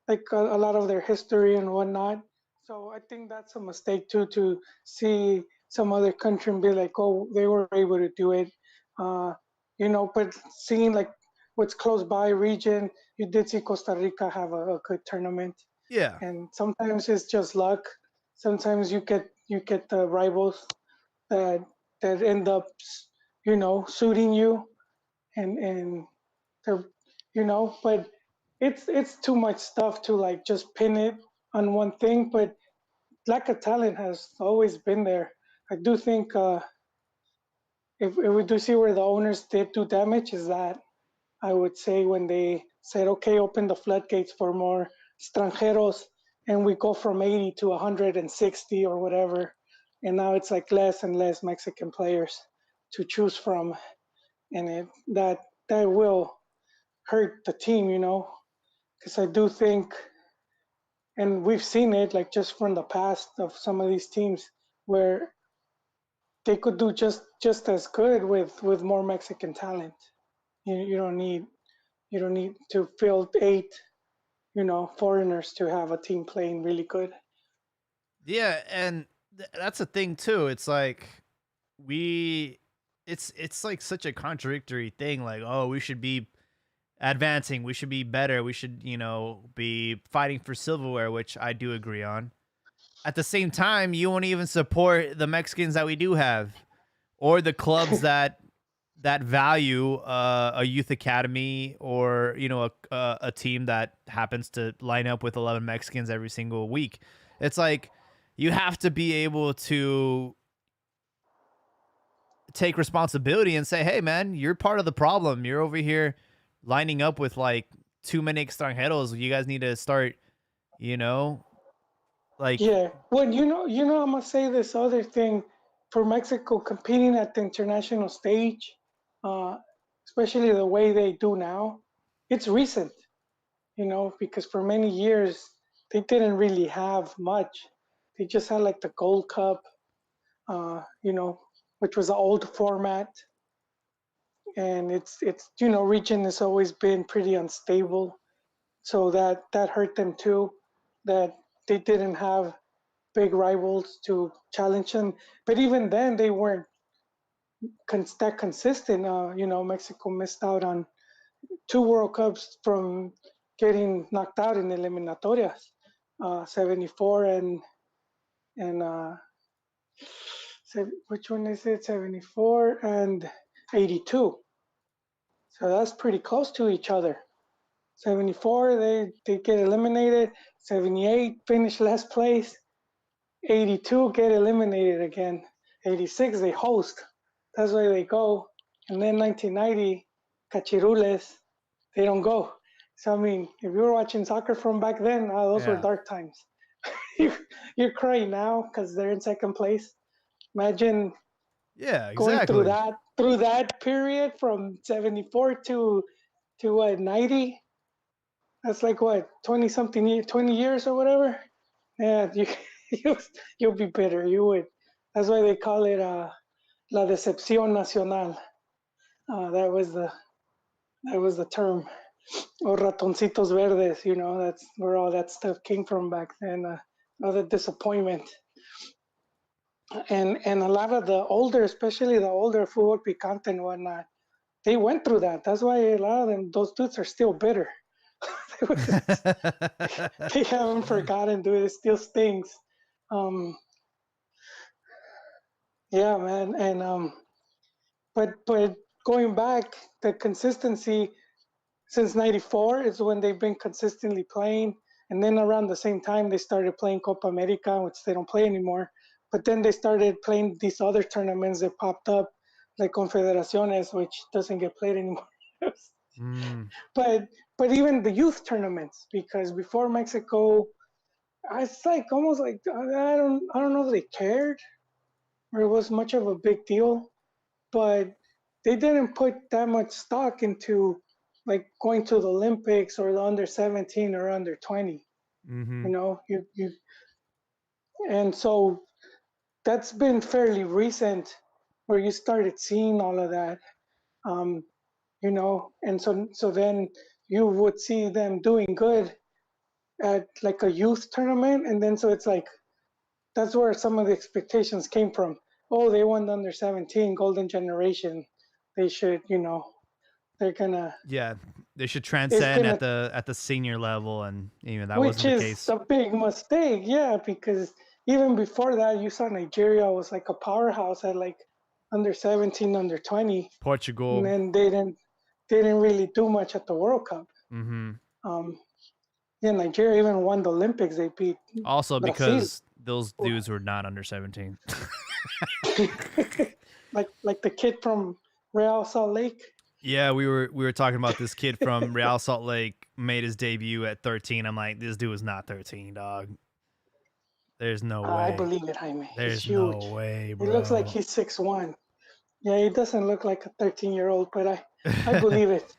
C: like a lot of their history and whatnot. So I think that's a mistake too, to see some other country and be like, oh, they were able to do it. Uh, but seeing like what's close by region, you did see Costa Rica have a good tournament,
B: Yeah.
C: and sometimes it's just luck. Sometimes you get the rivals that end up, suiting you, and they're, but it's too much stuff to like just pin it on one thing. But lack of talent has always been there. I do think if we do see where the owners did do damage is that, I would say, when they said, okay, open the floodgates for more extranjeros, and we go from 80 to 160 or whatever, and now it's like less and less Mexican players to choose from, and that will hurt the team, because I do think, and we've seen it like just from the past of some of these teams where they could do just as good with more Mexican talent. You don't need to field 8, foreigners to have a team playing really good.
B: Yeah, and that's the thing too. It's like it's like such a contradictory thing. Like, oh, we should be advancing, we should be better, we should, be fighting for silverware, which I do agree on. At the same time, you won't even support the Mexicans that we do have, or the clubs that value a youth academy, or a team that happens to line up with 11 Mexicans every single week. It's like you have to be able to take responsibility and say, hey man, you're part of the problem. You're over here lining up with like too many extranjeros. You guys need to start, like,
C: Yeah. Well, I'm gonna say this other thing for Mexico competing at the international stage, uh, especially the way they do now. It's recent, because for many years they didn't really have much. They just had like the Gold Cup, which was an old format, and it's region has always been pretty unstable, so that hurt them too. That they didn't have big rivals to challenge them. But even then, they weren't that consistent. Mexico missed out on 2 World Cups from getting knocked out in eliminatorias, 74 and which one is it? 74 and 82. So that's pretty close to each other. 74, they get eliminated. 78, finish last place. 82, get eliminated again. 86, they host. That's why they go. And then 1990, Cachirules, they don't go. So, I mean, if you were watching soccer from back then, those were dark times. You're crying now because they're in second place. Imagine going through that period from 74 to 90. That's like what, 20 years or whatever. Yeah, you'll be bitter. You would. That's why they call it la decepción nacional. That was the term. Or ratoncitos verdes. That's where all that stuff came from back then. Another disappointment. And a lot of the older, especially the older Fútbol Picante and whatnot, they went through that. That's why a lot of them, those dudes are still bitter. They haven't forgotten, dude. It still stings. Yeah, man. And but going back, the consistency since '94 is when they've been consistently playing, and then around the same time they started playing Copa America, which they don't play anymore. But then they started playing these other tournaments that popped up, like Confederaciones, which doesn't get played anymore. But even the youth tournaments, because before Mexico, it's like almost like I don't know if they cared or it was much of a big deal, but they didn't put that much stock into like going to the Olympics or the under 17 or under 20. You and so that's been fairly recent where you started seeing all of that. And so then you would see them doing good at like a youth tournament, and then so it's like that's where some of the expectations came from. Oh, they won the under 17 golden generation. They should, they're gonna.
B: Yeah, they should transcend at the senior level, and that wasn't the case.
C: Which is a big mistake, yeah, because even before that, you saw Nigeria was like a powerhouse at like under 17, under 20.
B: Portugal,
C: and then they didn't really do much at the World Cup. Yeah, Nigeria even won the Olympics. They beat
B: also Brazil. Because those dudes were not under 17.
C: like the kid from Real Salt Lake.
B: Yeah, we were talking about this kid from Real Salt Lake made his debut at 13. I'm like, this dude was not 13, dog. There's no way.
C: I believe it, Jaime.
B: There's no way, bro.
C: He looks like he's 6'1". Yeah, he doesn't look like a 13-year-old, but I believe it.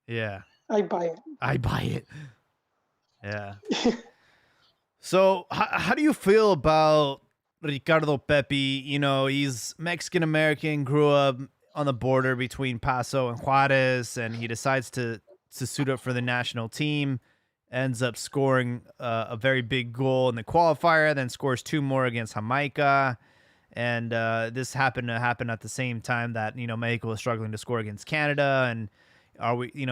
B: Yeah.
C: I buy it.
B: Yeah. So, how do you feel about Ricardo Pepi? He's Mexican-American, grew up on the border between Paso and Juarez, and he decides to suit up for the national team. ends up scoring a very big goal in the qualifier, then scores 2 more against Jamaica. And this happened to happen at the same time that, Mexico was struggling to score against Canada. And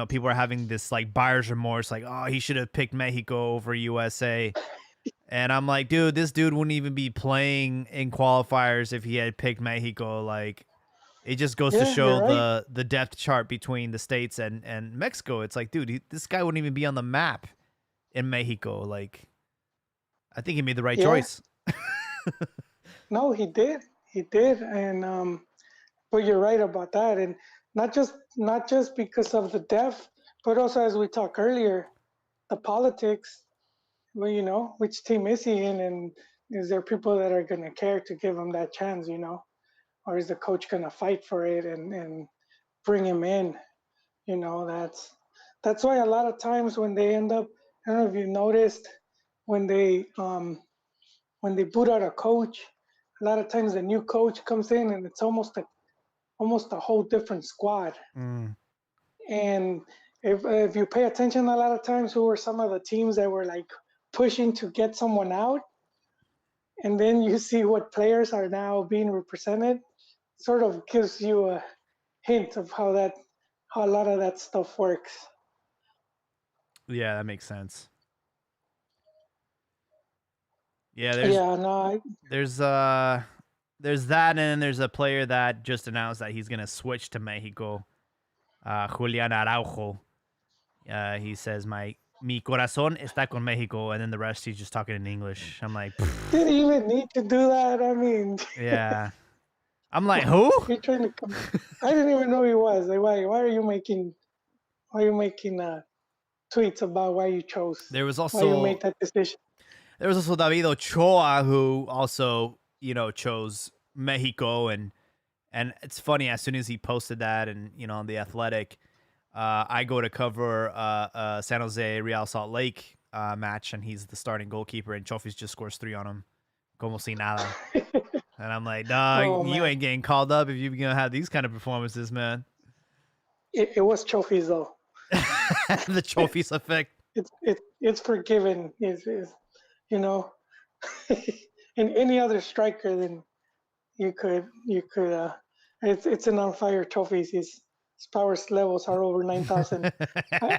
B: people are having this like buyer's remorse, like, oh, he should have picked Mexico over USA. And I'm like, dude, this dude wouldn't even be playing in qualifiers if he had picked Mexico. Like, it just goes to
C: Yeah,
B: show
C: you're right.
B: the depth chart between the States and Mexico. It's like, dude, this guy wouldn't even be on the map in Mexico. Like, I think he made the right
C: Yeah.
B: choice.
C: No, he did. He did. And but you're right about that. And not just because of the depth, but also as we talked earlier, the politics. Well, which team is he in, and is there people that are gonna care to give him that chance, or is the coach gonna fight for it and bring him in? That's why a lot of times when they end up, I don't know if you noticed, when they boot out a coach, a lot of times the new coach comes in and it's almost a whole different squad.
B: Mm.
C: And if you pay attention, a lot of times, who were some of the teams that were like pushing to get someone out, and then you see what players are now being represented, sort of gives you a hint of how a lot of that stuff works.
B: Yeah, that makes sense. Yeah, there's that, and then there's a player that just announced that he's gonna switch to Mexico. Julian Araujo. He says mi corazón está con Mexico, and then the rest he's just talking in English. I'm like,
C: Did he even need to do that? I mean,
B: yeah. I'm like, who?
C: you're trying to come. I didn't even know he was. Like, why are you making tweets about why you chose?
B: There was
C: why you
B: also
C: made that decision.
B: there was also David Ochoa, who also chose Mexico, and it's funny, as soon as he posted that, and on the Athletic, I go to cover San Jose Real Salt Lake match, and he's the starting goalkeeper, and Chofis just scores 3 on him, como si nada. And I'm like, dog,
C: Oh,
B: you
C: man.
B: ain't getting called up if you're gonna have these kind of performances, man.
C: It was trophies though.
B: The Chofis effect.
C: It's forgiven. Is and any other striker, then you could it's an on fire trophies. His power levels are over 9,000. I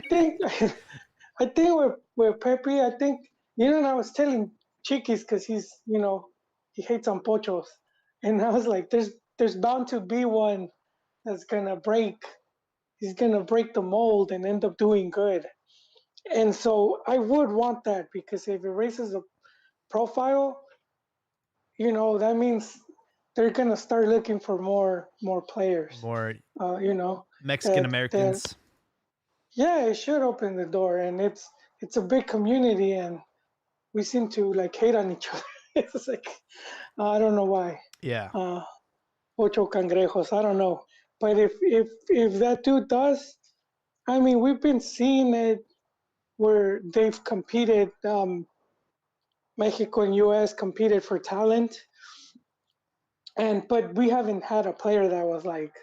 C: think I think with Pepe, I think, and I was telling Chiquis, because he's, he hates on pochos, and I was like, there's bound to be one that's gonna break. He's gonna break the mold and end up doing good. And so I would want that, because if it raises the profile, that means they're gonna start looking for more players.
B: More
C: That
B: Mexican Americans.
C: yeah, it should open the door, and it's a big community, and we seem to like hate on each other. It's like, I don't know why.
B: Yeah.
C: Ocho cangrejos, I don't know. But if that dude does, I mean, we've been seeing it where they've competed. Mexico and US competed for talent, but we haven't had a player that was like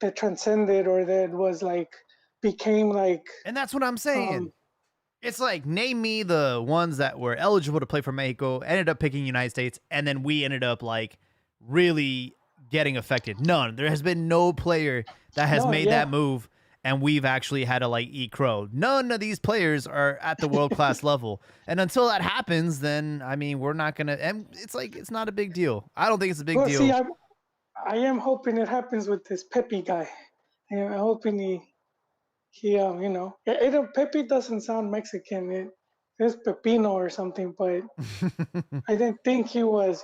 C: that transcended, or that was like became like.
B: And that's what I'm saying. It's like, name me the ones that were eligible to play for Mexico, ended up picking United States, and then we ended up like really getting affected. None. There has been no player that has made that move, and we've actually had to like eat crow. None of these players are at the world class level, and until that happens, then I mean, we're not gonna. And it's like, it's not a big deal. I don't think it's a big deal.
C: See, I am hoping it happens with this Pepe guy. I'm hoping he Pepe doesn't sound Mexican. It's Pepino or something, but I didn't think he was,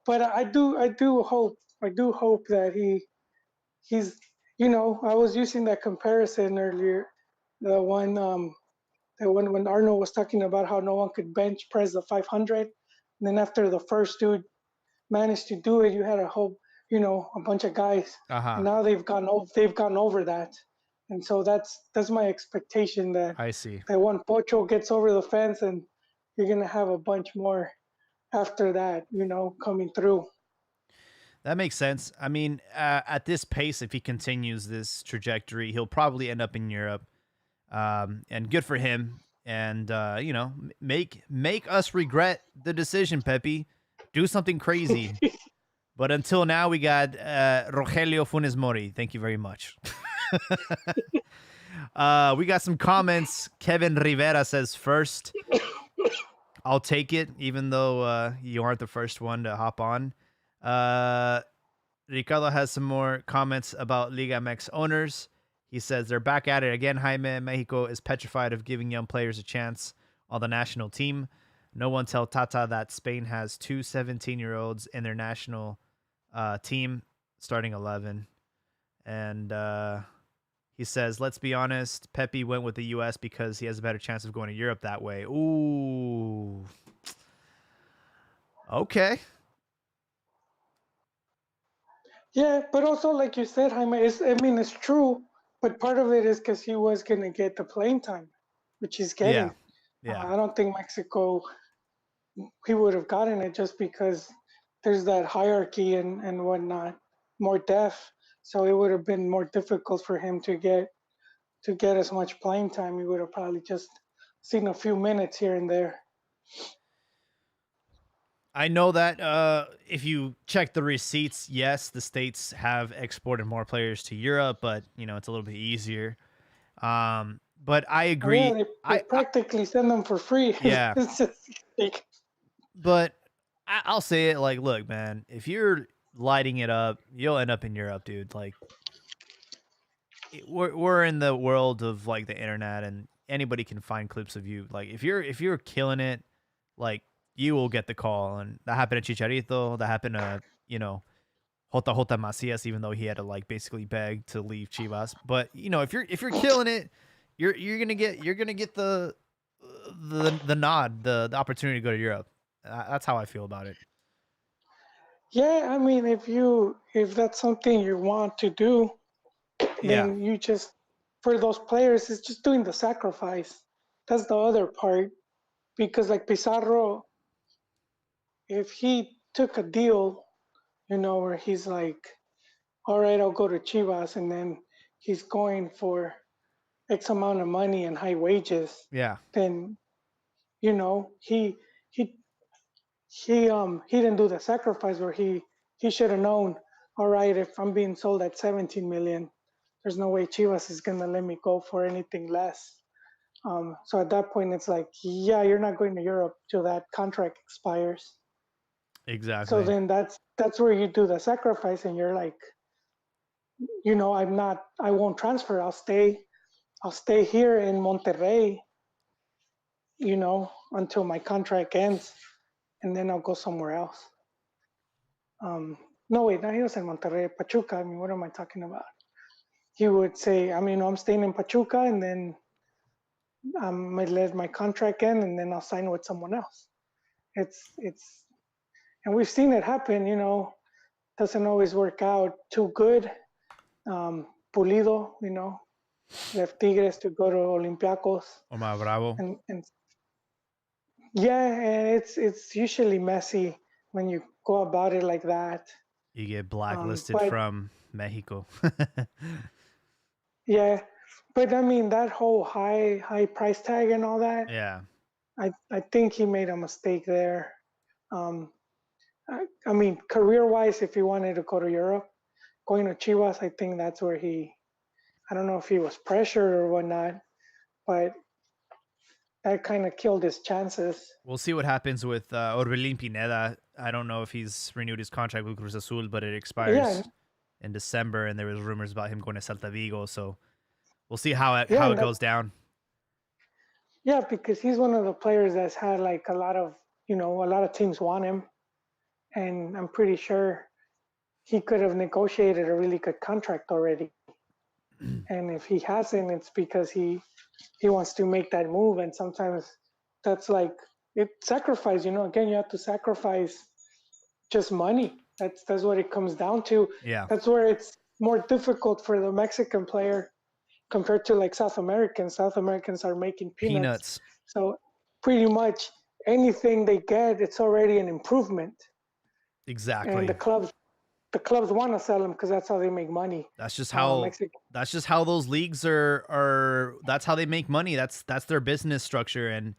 C: But I do hope that he's, I was using that comparison earlier, the one when Arnold was talking about how no one could bench press the 500, and then after the first dude managed to do it, you had a whole, a bunch of guys, and now they've gone over that. And so that's my expectation, that
B: I see
C: that one Pocho gets over the fence, and you're gonna have a bunch more after that, coming through.
B: That makes sense. I mean, at this pace, if he continues this trajectory, he'll probably end up in Europe. And good for him. And make us regret the decision, Pepe. Do something crazy. But until now, we got Rogelio Funes Mori. Thank you very much. We got some comments. Kevin Rivera says first. I'll take it, even though you aren't the first one to hop on. Ricardo has some more comments about Liga MX owners. He says they're back at it again. Jaime, Mexico is petrified of giving young players a chance on the national team. No one tell Tata that Spain has two 17-year-olds in their national team starting 11. And he says, let's be honest, Pepe went with the U.S. because he has a better chance of going to Europe that way. Ooh. Okay.
C: Yeah, but also, like you said, Jaime, it's true, but part of it is because he was going to get the playing time, which he's getting.
B: Yeah.
C: I don't think Mexico, he would have gotten it just because there's that hierarchy and whatnot, more depth. So it would have been more difficult for him to get as much playing time. He would have probably just seen a few minutes here and there.
B: I know that if you check the receipts, yes, the States have exported more players to Europe, but it's a little bit easier. But I agree.
C: Yeah, they practically send them for free.
B: Yeah.
C: It's just like,
B: but I'll say it like, look, man, if you're lighting it up, you'll end up in Europe, dude. Like, we're in the world of like the internet, and anybody can find clips of you. Like, if you're killing it, like, you will get the call. And that happened to Chicharito. That happened to Jota Macias, even though he had to like basically beg to leave Chivas. But if you're killing it, you're gonna get the nod, the opportunity to go to Europe. That's how I feel about it.
C: yeah, I mean, if that's something you want to do, then you just, for those players, it's just doing the sacrifice. That's the other part. Because like Pizarro, if he took a deal, where he's like, all right, I'll go to Chivas, and then he's going for X amount of money and high wages, then he didn't do the sacrifice where he should have known, all right, if I'm being sold at 17 million, there's no way Chivas is gonna let me go for anything less. So at that point, it's like, yeah, you're not going to Europe till that contract expires.
B: Exactly.
C: So then that's where you do the sacrifice, and you're like, I won't transfer. I'll stay here in Monterrey, until my contract ends, and then I'll go somewhere else. No, wait, he was in Monterrey, Pachuca. I mean, what am I talking about? He would say, I'm staying in Pachuca, and then I might let my contract end, and then I'll sign with someone else. It's, and we've seen it happen. Doesn't always work out too good. Pulido, left Tigres to go to Olympiacos.
B: Omar Bravo.
C: And yeah, and it's usually messy when you go about it like that.
B: You get blacklisted from Mexico.
C: Yeah. But I mean, that whole high price tag and all that.
B: Yeah.
C: I think he made a mistake there. I mean, career-wise, if he wanted to go to Europe, going to Chivas, I think that's where I don't know if he was pressured or whatnot, but that kind of killed his chances.
B: We'll see what happens with Orbelín Pineda. I don't know if he's renewed his contract with Cruz Azul, but it expires in December, and there was rumors about him going to Celta Vigo, so we'll see how it goes down.
C: Yeah, because he's one of the players that's had like a lot of teams want him, and I'm pretty sure he could have negotiated a really good contract already. And if he hasn't, it's because he wants to make that move, and sometimes that's like sacrifice. Again, you have to sacrifice just money. That's what it comes down to.
B: Yeah,
C: that's where it's more difficult for the Mexican player compared to like South Americans. South Americans are making peanuts. So pretty much anything they get, it's already an improvement.
B: Exactly.
C: And the clubs the clubs want to sell them because that's how they make money.
B: That's just how those leagues are that's how they make money. That's their business structure. And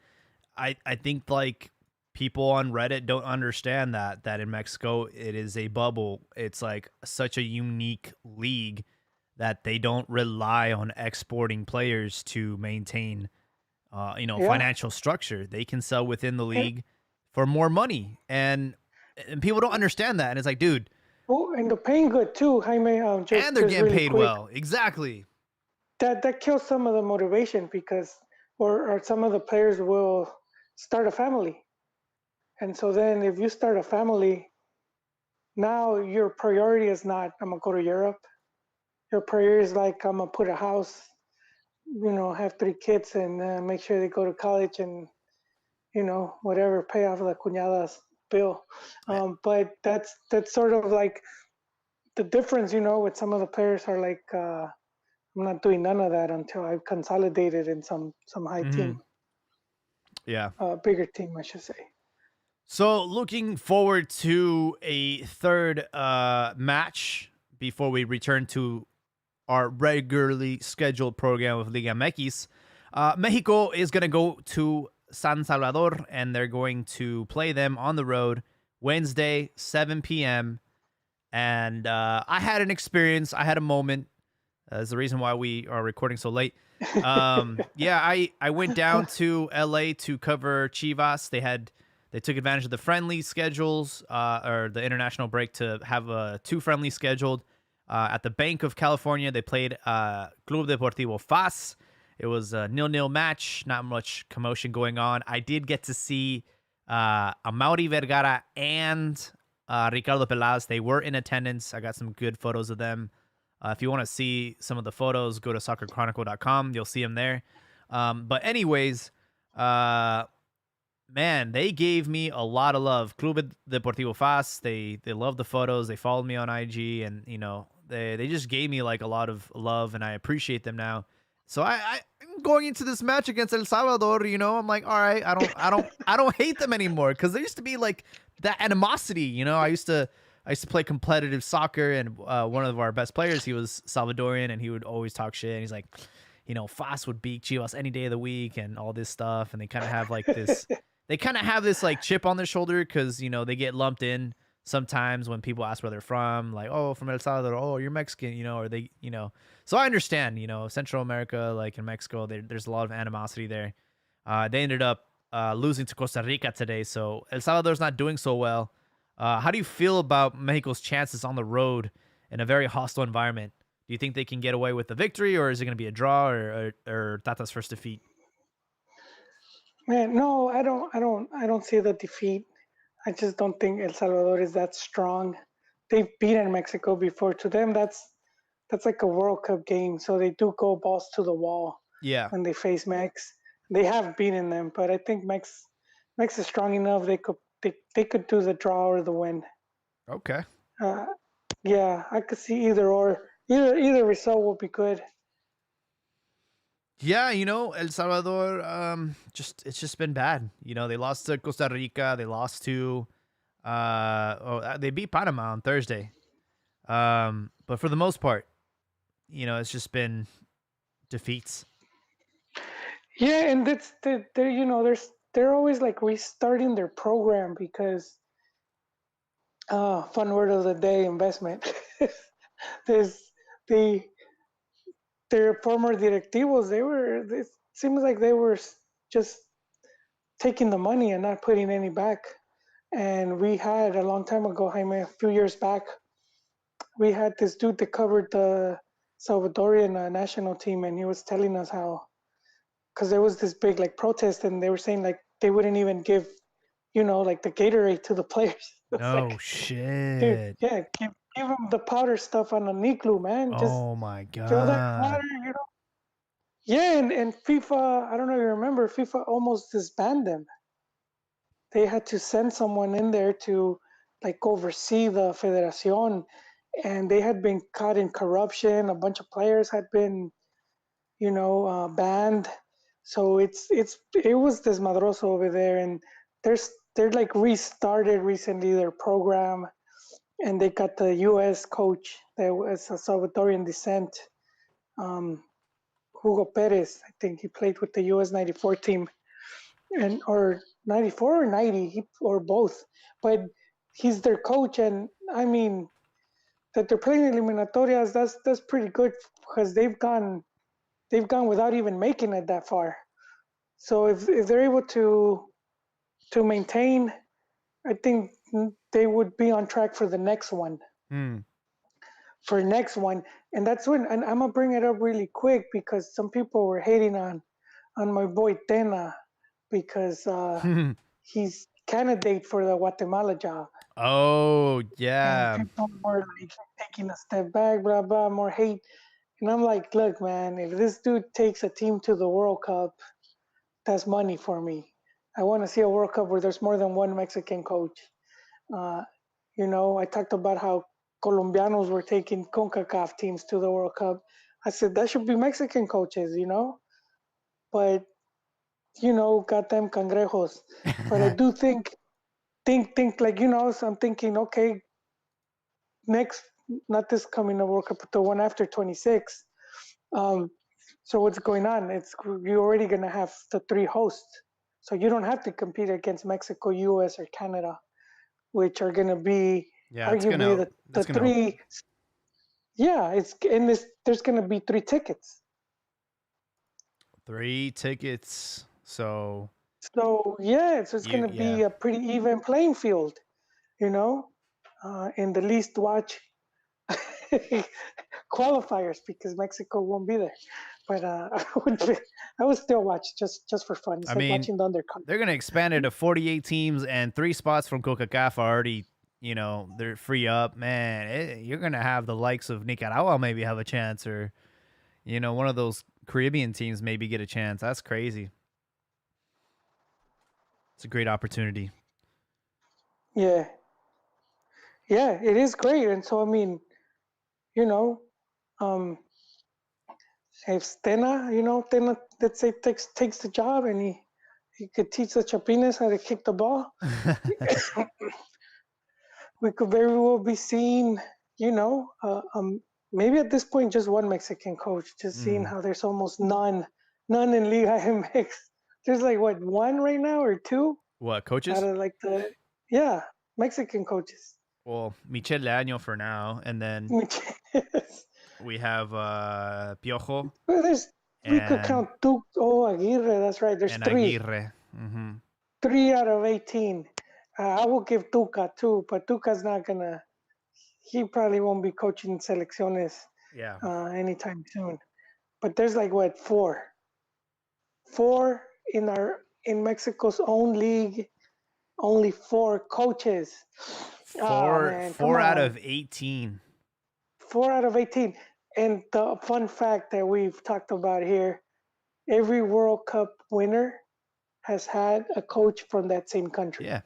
B: I think like people on Reddit don't understand that in Mexico it is a bubble. It's like such a unique league that they don't rely on exporting players to maintain financial structure. They can sell within the league for more money. And people don't understand that. And it's like, dude,
C: oh, and they're paying good too, Jaime.
B: And they're getting
C: really
B: paid
C: quick.
B: well. Exactly.
C: That kills some of the motivation because, or some of the players will start a family. And so then if you start a family, now your priority is not, I'm going to go to Europe. Your priority is like, I'm going to put a house, have 3 kids and make sure they go to college and, whatever, pay off the cuñada's bill. But that's sort of like the difference, with some of the players are like, I'm not doing none of that until I've consolidated in some high team.
B: Yeah.
C: Bigger team, I should say.
B: So looking forward to a third match before we return to our regularly scheduled program of Liga MX. Mexico is going to go to San Salvador, and they're going to play them on the road Wednesday, 7 p.m. And I had an experience. I had a moment. That's the reason why we are recording so late. I went down to LA to cover Chivas. They took advantage of the friendly schedules or the international break to have 2 friendlies scheduled. At the Bank of California, they played Club Deportivo FAS. It was a 0-0 match, not much commotion going on. I did get to see Amaury Vergara and Ricardo Peláez. They were in attendance. I got some good photos of them. If you want to see some of the photos, go to soccerchronicle.com. You'll see them there. But anyways, man, they gave me a lot of love. Club Deportivo FAS, they love the photos. They followed me on IG, and they just gave me like a lot of love, and I appreciate them now. So I'm going into this match against El Salvador, I'm like, all right, I don't hate them anymore, because there used to be like that animosity. I used to play competitive soccer, and one of our best players, he was Salvadorian, and he would always talk shit. And he's like, FAS would beat Chivas any day of the week and all this stuff. And they kind of have like this, like chip on their shoulder, because, they get lumped in sometimes when people ask where they're from, like, oh, from El Salvador, oh, you're Mexican, or they, so I understand, Central America, like in Mexico, there's a lot of animosity there. They ended up losing to Costa Rica today. So El Salvador's not doing so well. How do you feel about Mexico's chances on the road in a very hostile environment? Do you think they can get away with the victory, or is it going to be a draw or Tata's first defeat?
C: Man, no, I don't see the defeat. I just don't think El Salvador is that strong. They've beaten Mexico before. To them, that's like a World Cup game. So they do go balls to the wall.
B: Yeah.
C: When they face Mex. They have beaten them, but I think Mex is strong enough. They could do the draw or the win.
B: Okay.
C: Yeah, I could see either or. Either result will be good.
B: Yeah, El Salvador, it's just been bad. They lost to Costa Rica. They lost to, they beat Panama on Thursday. But for the most part, it's just been defeats.
C: Yeah, and they're always like restarting their program because, fun word of the day, investment. Their former directivos, it seems like they were just taking the money and not putting any back. And we had a long time ago, Jaime, a few years back, we had this dude that covered the Salvadorian national team, and he was telling us how, because there was this big like protest, and they were saying like they wouldn't even give, like the Gatorade to the players.
B: No
C: like,
B: shit.
C: Dude, yeah, give them the powder stuff on the Niklu, man. Just
B: oh my god.
C: fill that water, Yeah, and FIFA, I don't know if you remember, FIFA almost disbanded them. They had to send someone in there to like oversee the Federación, and they had been caught in corruption. A bunch of players had been, banned. So it was desmadroso over there, and they're like restarted recently their program, and they got the U.S. coach that was a Salvadorian descent, Hugo Perez. I think he played with the U.S. '94 team, or '94 or '90, or both. But he's their coach, and I mean that they're playing eliminatorias. That's pretty good because they've gone without even making it that far. So if they're able to maintain, I think they would be on track for the next one. And that's when, and I'm gonna bring it up really quick because some people were hating on my boy Tena because he's candidate for the Guatemala job.
B: Oh yeah.
C: And people were like taking a step back, blah blah, more hate. And I'm like, look, man, if this dude takes a team to the World Cup, that's money for me. I want to see a World Cup where there's more than one Mexican coach. I talked about how Colombianos were taking CONCACAF teams to the World Cup. I said that should be Mexican coaches, but goddamn cangrejos. But I do think like so I'm thinking, okay, next, not this coming World Cup, but the one after 26. So what's going on? You're already gonna have the 3 hosts, so you don't have to compete against Mexico, U.S., or Canada, which are gonna be arguably the 3. Yeah, there's gonna be 3 tickets.
B: 3 tickets. So
C: it's gonna be a pretty even playing field, in the least watch qualifiers because Mexico won't be there. But I would still watch just for fun. It's watching the undercard.
B: They're gonna expand it to 48 teams, and 3 spots from CONCACAF are already, they're free up. Man, you're gonna have the likes of Nicaragua maybe have a chance, or one of those Caribbean teams maybe get a chance. That's crazy. It's a great opportunity.
C: Yeah, it is great, and so I mean, if Tena, let's say, takes the job and he could teach the Chapines how to kick the ball, we could very well be seeing, maybe at this point just one Mexican coach, just seeing how there's almost none in Liga MX. There's like what, 1 right now or 2?
B: What, coaches?
C: Out of like Mexican coaches.
B: Well, Michel Leaño for now, and then we have Piojo.
C: Well, we could count Aguirre. That's right. There's 3.
B: Aguirre. Mm-hmm.
C: 3 out of 18. I will give Tuca too, but Tuca's not gonna. He probably won't be coaching selecciones. Anytime soon. But there's like what, 4 in Mexico's own league. Only 4 coaches.
B: 4 out of 18.
C: 4 out of 18. And the fun fact that we've talked about here, every World Cup winner has had a coach from that same country.
B: Yeah,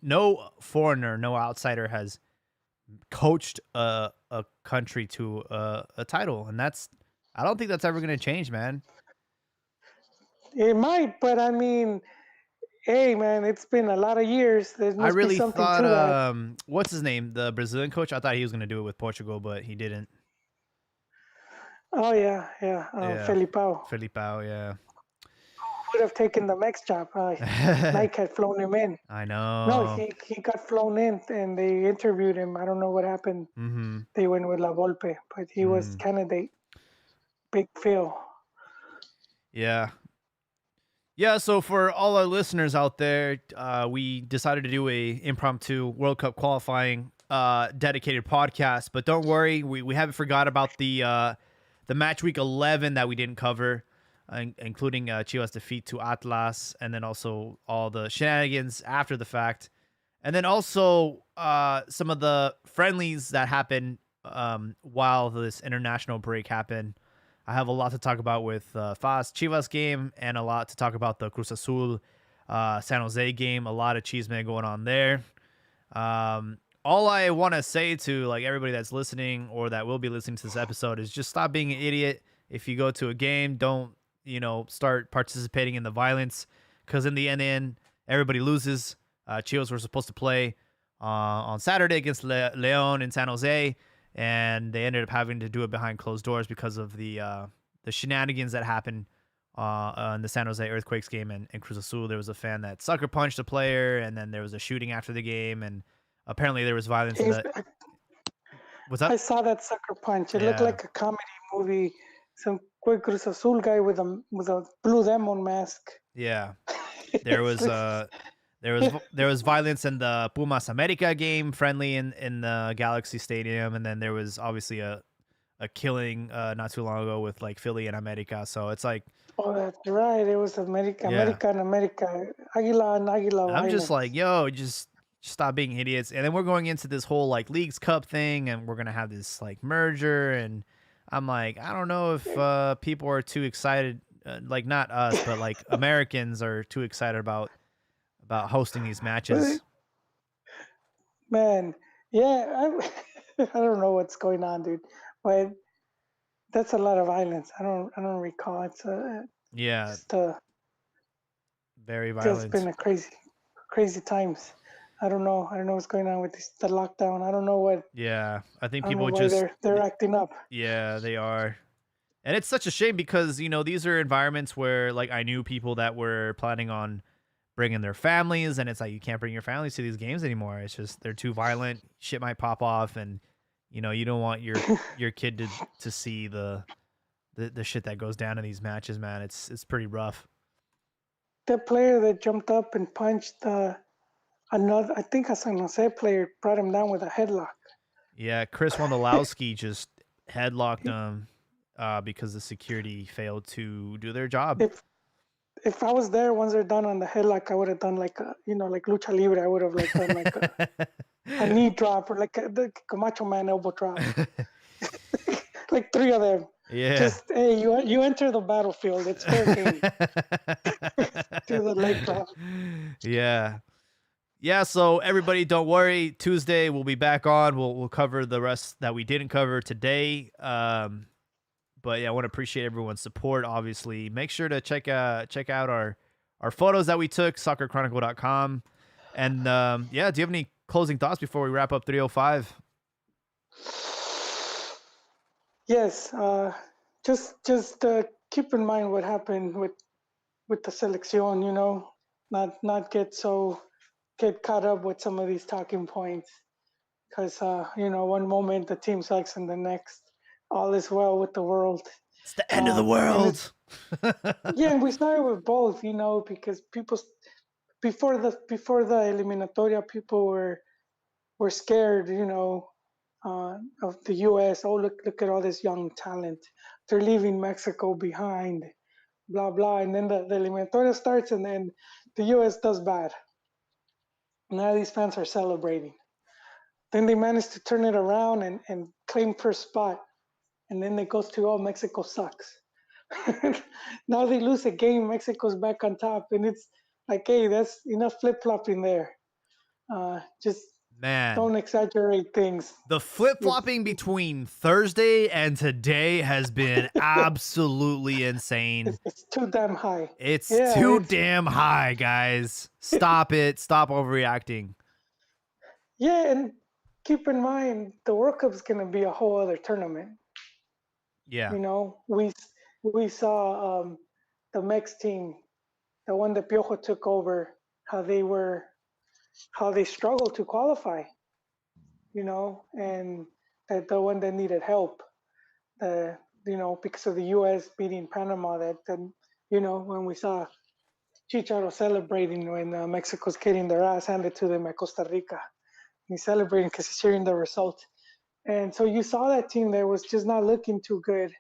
B: no foreigner, no outsider has coached a country to a title, and I don't think that's ever going to change, man.
C: It might, but I mean, hey, man, it's been a lot of years. There must be something to that.
B: What's his name? The Brazilian coach? I thought he was going to do it with Portugal, but he didn't.
C: Oh, yeah. Felipao.
B: Felipao, yeah.
C: Would have taken the Mex job. Nike had flown him in.
B: I know.
C: No, he got flown in, and they interviewed him. I don't know what happened.
B: Mm-hmm.
C: They went with La Volpe, but he was candidate. Big Phil.
B: Yeah. Yeah, so for all our listeners out there, we decided to do a impromptu World Cup qualifying dedicated podcast. But don't worry, we haven't forgot about the match week 11 that we didn't cover, including Chivas' defeat to Atlas, and then also all the shenanigans after the fact. And then also some of the friendlies that happened while this international break happened. I have a lot to talk about with FAS Chivas game, and a lot to talk about the Cruz Azul San Jose game. A lot of chisme going on there. All I want to say to like everybody that's listening or that will be listening to this episode is just stop being an idiot. If you go to a game, don't start participating in the violence, because in the end, everybody loses. Chivas were supposed to play on Saturday against Leon in San Jose, and they ended up having to do it behind closed doors because of the shenanigans that happened in the San Jose Earthquakes game and Cruz Azul. There was a fan that sucker punched a player, and then there was a shooting after the game, and apparently there was violence in the. What's
C: I
B: up?
C: saw that sucker punch. It looked
B: Yeah.
C: like a comedy movie. Some quick Cruz Azul guy with a blue demon mask.
B: Yeah. There was there was violence in the Pumas America game friendly in the Galaxy Stadium, and then there was obviously a killing not too long ago with like Philly and America. So it's like
C: Oh, that's right. It was America,
B: Yeah.
C: America and America. Águila and Águila
B: I'm just
C: violence.
B: like, yo, just stop being idiots. And then we're going into this whole like Leagues Cup thing, and we're gonna have this like merger, and I'm like, I don't know if people are too excited, like not us, but like Americans are too excited about hosting these matches.
C: Man, yeah, I don't know what's going on, dude. But that's a lot of violence. I don't recall. It's
B: Yeah,
C: just
B: very
C: it's
B: violent.
C: been a crazy times. I don't know what's going on with the lockdown. I don't know what.
B: Yeah, I think
C: I don't know
B: people
C: why
B: just
C: they're acting up.
B: Yeah, they are. And it's such a shame because, you know, these are environments where like I knew people that were planning on bringing their families, and it's like you can't bring your families to these games anymore. It's just they're too violent. Shit might pop off, and you know, you don't want your kid to see the shit that goes down in these matches, man. It's pretty rough.
C: The player that jumped up and punched another, I think a San Jose player, brought him down with a headlock.
B: Yeah, Chris Wondolowski just headlocked him because the security failed to do their job.
C: If I was there once they're done on the headlock, I would have done like a, like lucha libre. I would have like done like a knee drop or like a Macho Man elbow drop. Like 3 of them.
B: Yeah.
C: Just hey, you enter the battlefield. It's fair game. Do the leg drop.
B: Yeah. Yeah, so everybody don't worry. Tuesday we'll be back on. We'll cover the rest that we didn't cover today. But yeah, I want to appreciate everyone's support. Obviously, make sure to check out our photos that we took, soccerchronicle.com. And yeah, do you have any closing thoughts before we wrap up 305?
C: Yes, just keep in mind what happened with the selección. You know, not get caught up with some of these talking points, because you know, one moment the team sucks and the next all is well with the world.
B: It's the end of the world.
C: Yeah, and we started with both, you know, because people before the eliminatoria, people were scared, you know, of the U.S. Oh, look at all this young talent. They're leaving Mexico behind, blah blah. And then the eliminatoria starts, and then the U.S. does bad. Now these fans are celebrating. Then they manage to turn it around and claim first spot. And then it goes to, oh, Mexico sucks. Now they lose a game, Mexico's back on top. And it's like, hey, that's enough flip-flopping there. Just
B: Man,
C: don't exaggerate things.
B: The flip-flopping between Thursday and today has been absolutely insane.
C: It's too damn high.
B: It's too damn high, guys. Stop it. Stop overreacting.
C: Yeah, and keep in mind, the World Cup's going to be a whole other tournament.
B: Yeah.
C: You know, we saw the Mex team, the one that Piojo took over, how they struggled to qualify, you know, and the one that needed help, you know, because of the U.S. beating Panama, that you know, when we saw Chicharo celebrating when Mexico's getting their ass handed to them at Costa Rica. He's celebrating because he's hearing the result. And so you saw that team that was just not looking too good.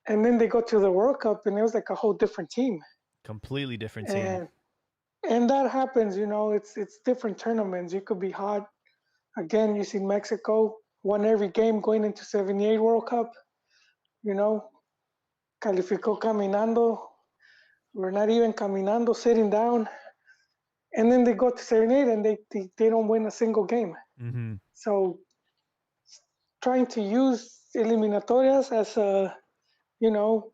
C: And then they go to the World Cup, and it was like a whole different team.
B: Completely different team.
C: And that happens, you know, it's different tournaments. You could be hot. Again, you see Mexico won every game going into 78 World Cup. You know, calificó caminando. We're not even caminando, sitting down. And then they go to 78 and they don't win a single game.
B: Mm-hmm.
C: So trying to use eliminatorias as a, you know,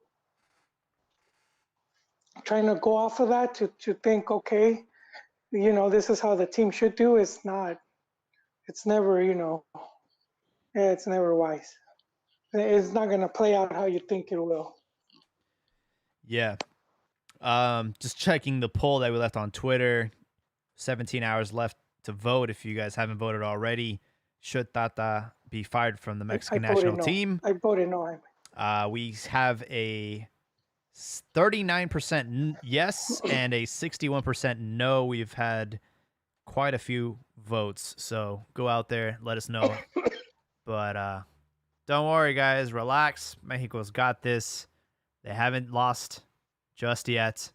C: trying to go off of that to think, okay, you know, this is how the team should do is not it's never, it's never wise. It's not gonna play out how you think it will.
B: Yeah. Just checking the poll that we left on Twitter. 17 hours left to vote. If you guys haven't voted already, should Tata be fired from the Mexican national team?
C: I voted no.
B: We have a 39% yes and a 61% no. We've had quite a few votes, so go out there, let us know. But don't worry, guys. Relax. Mexico's got this. They haven't lost just yet.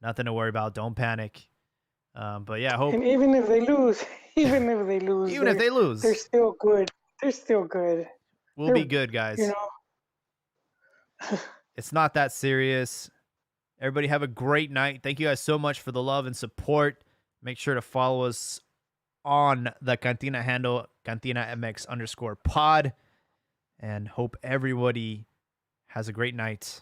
B: Nothing to worry about. Don't panic. But yeah, I hope.
C: And even if they lose, they're still good. They're still good.
B: We'll be good, guys. It's not that serious. Everybody have a great night. Thank you guys so much for the love and support. Make sure to follow us on the Cantina handle, CantinaMX_pod. And hope everybody has a great night.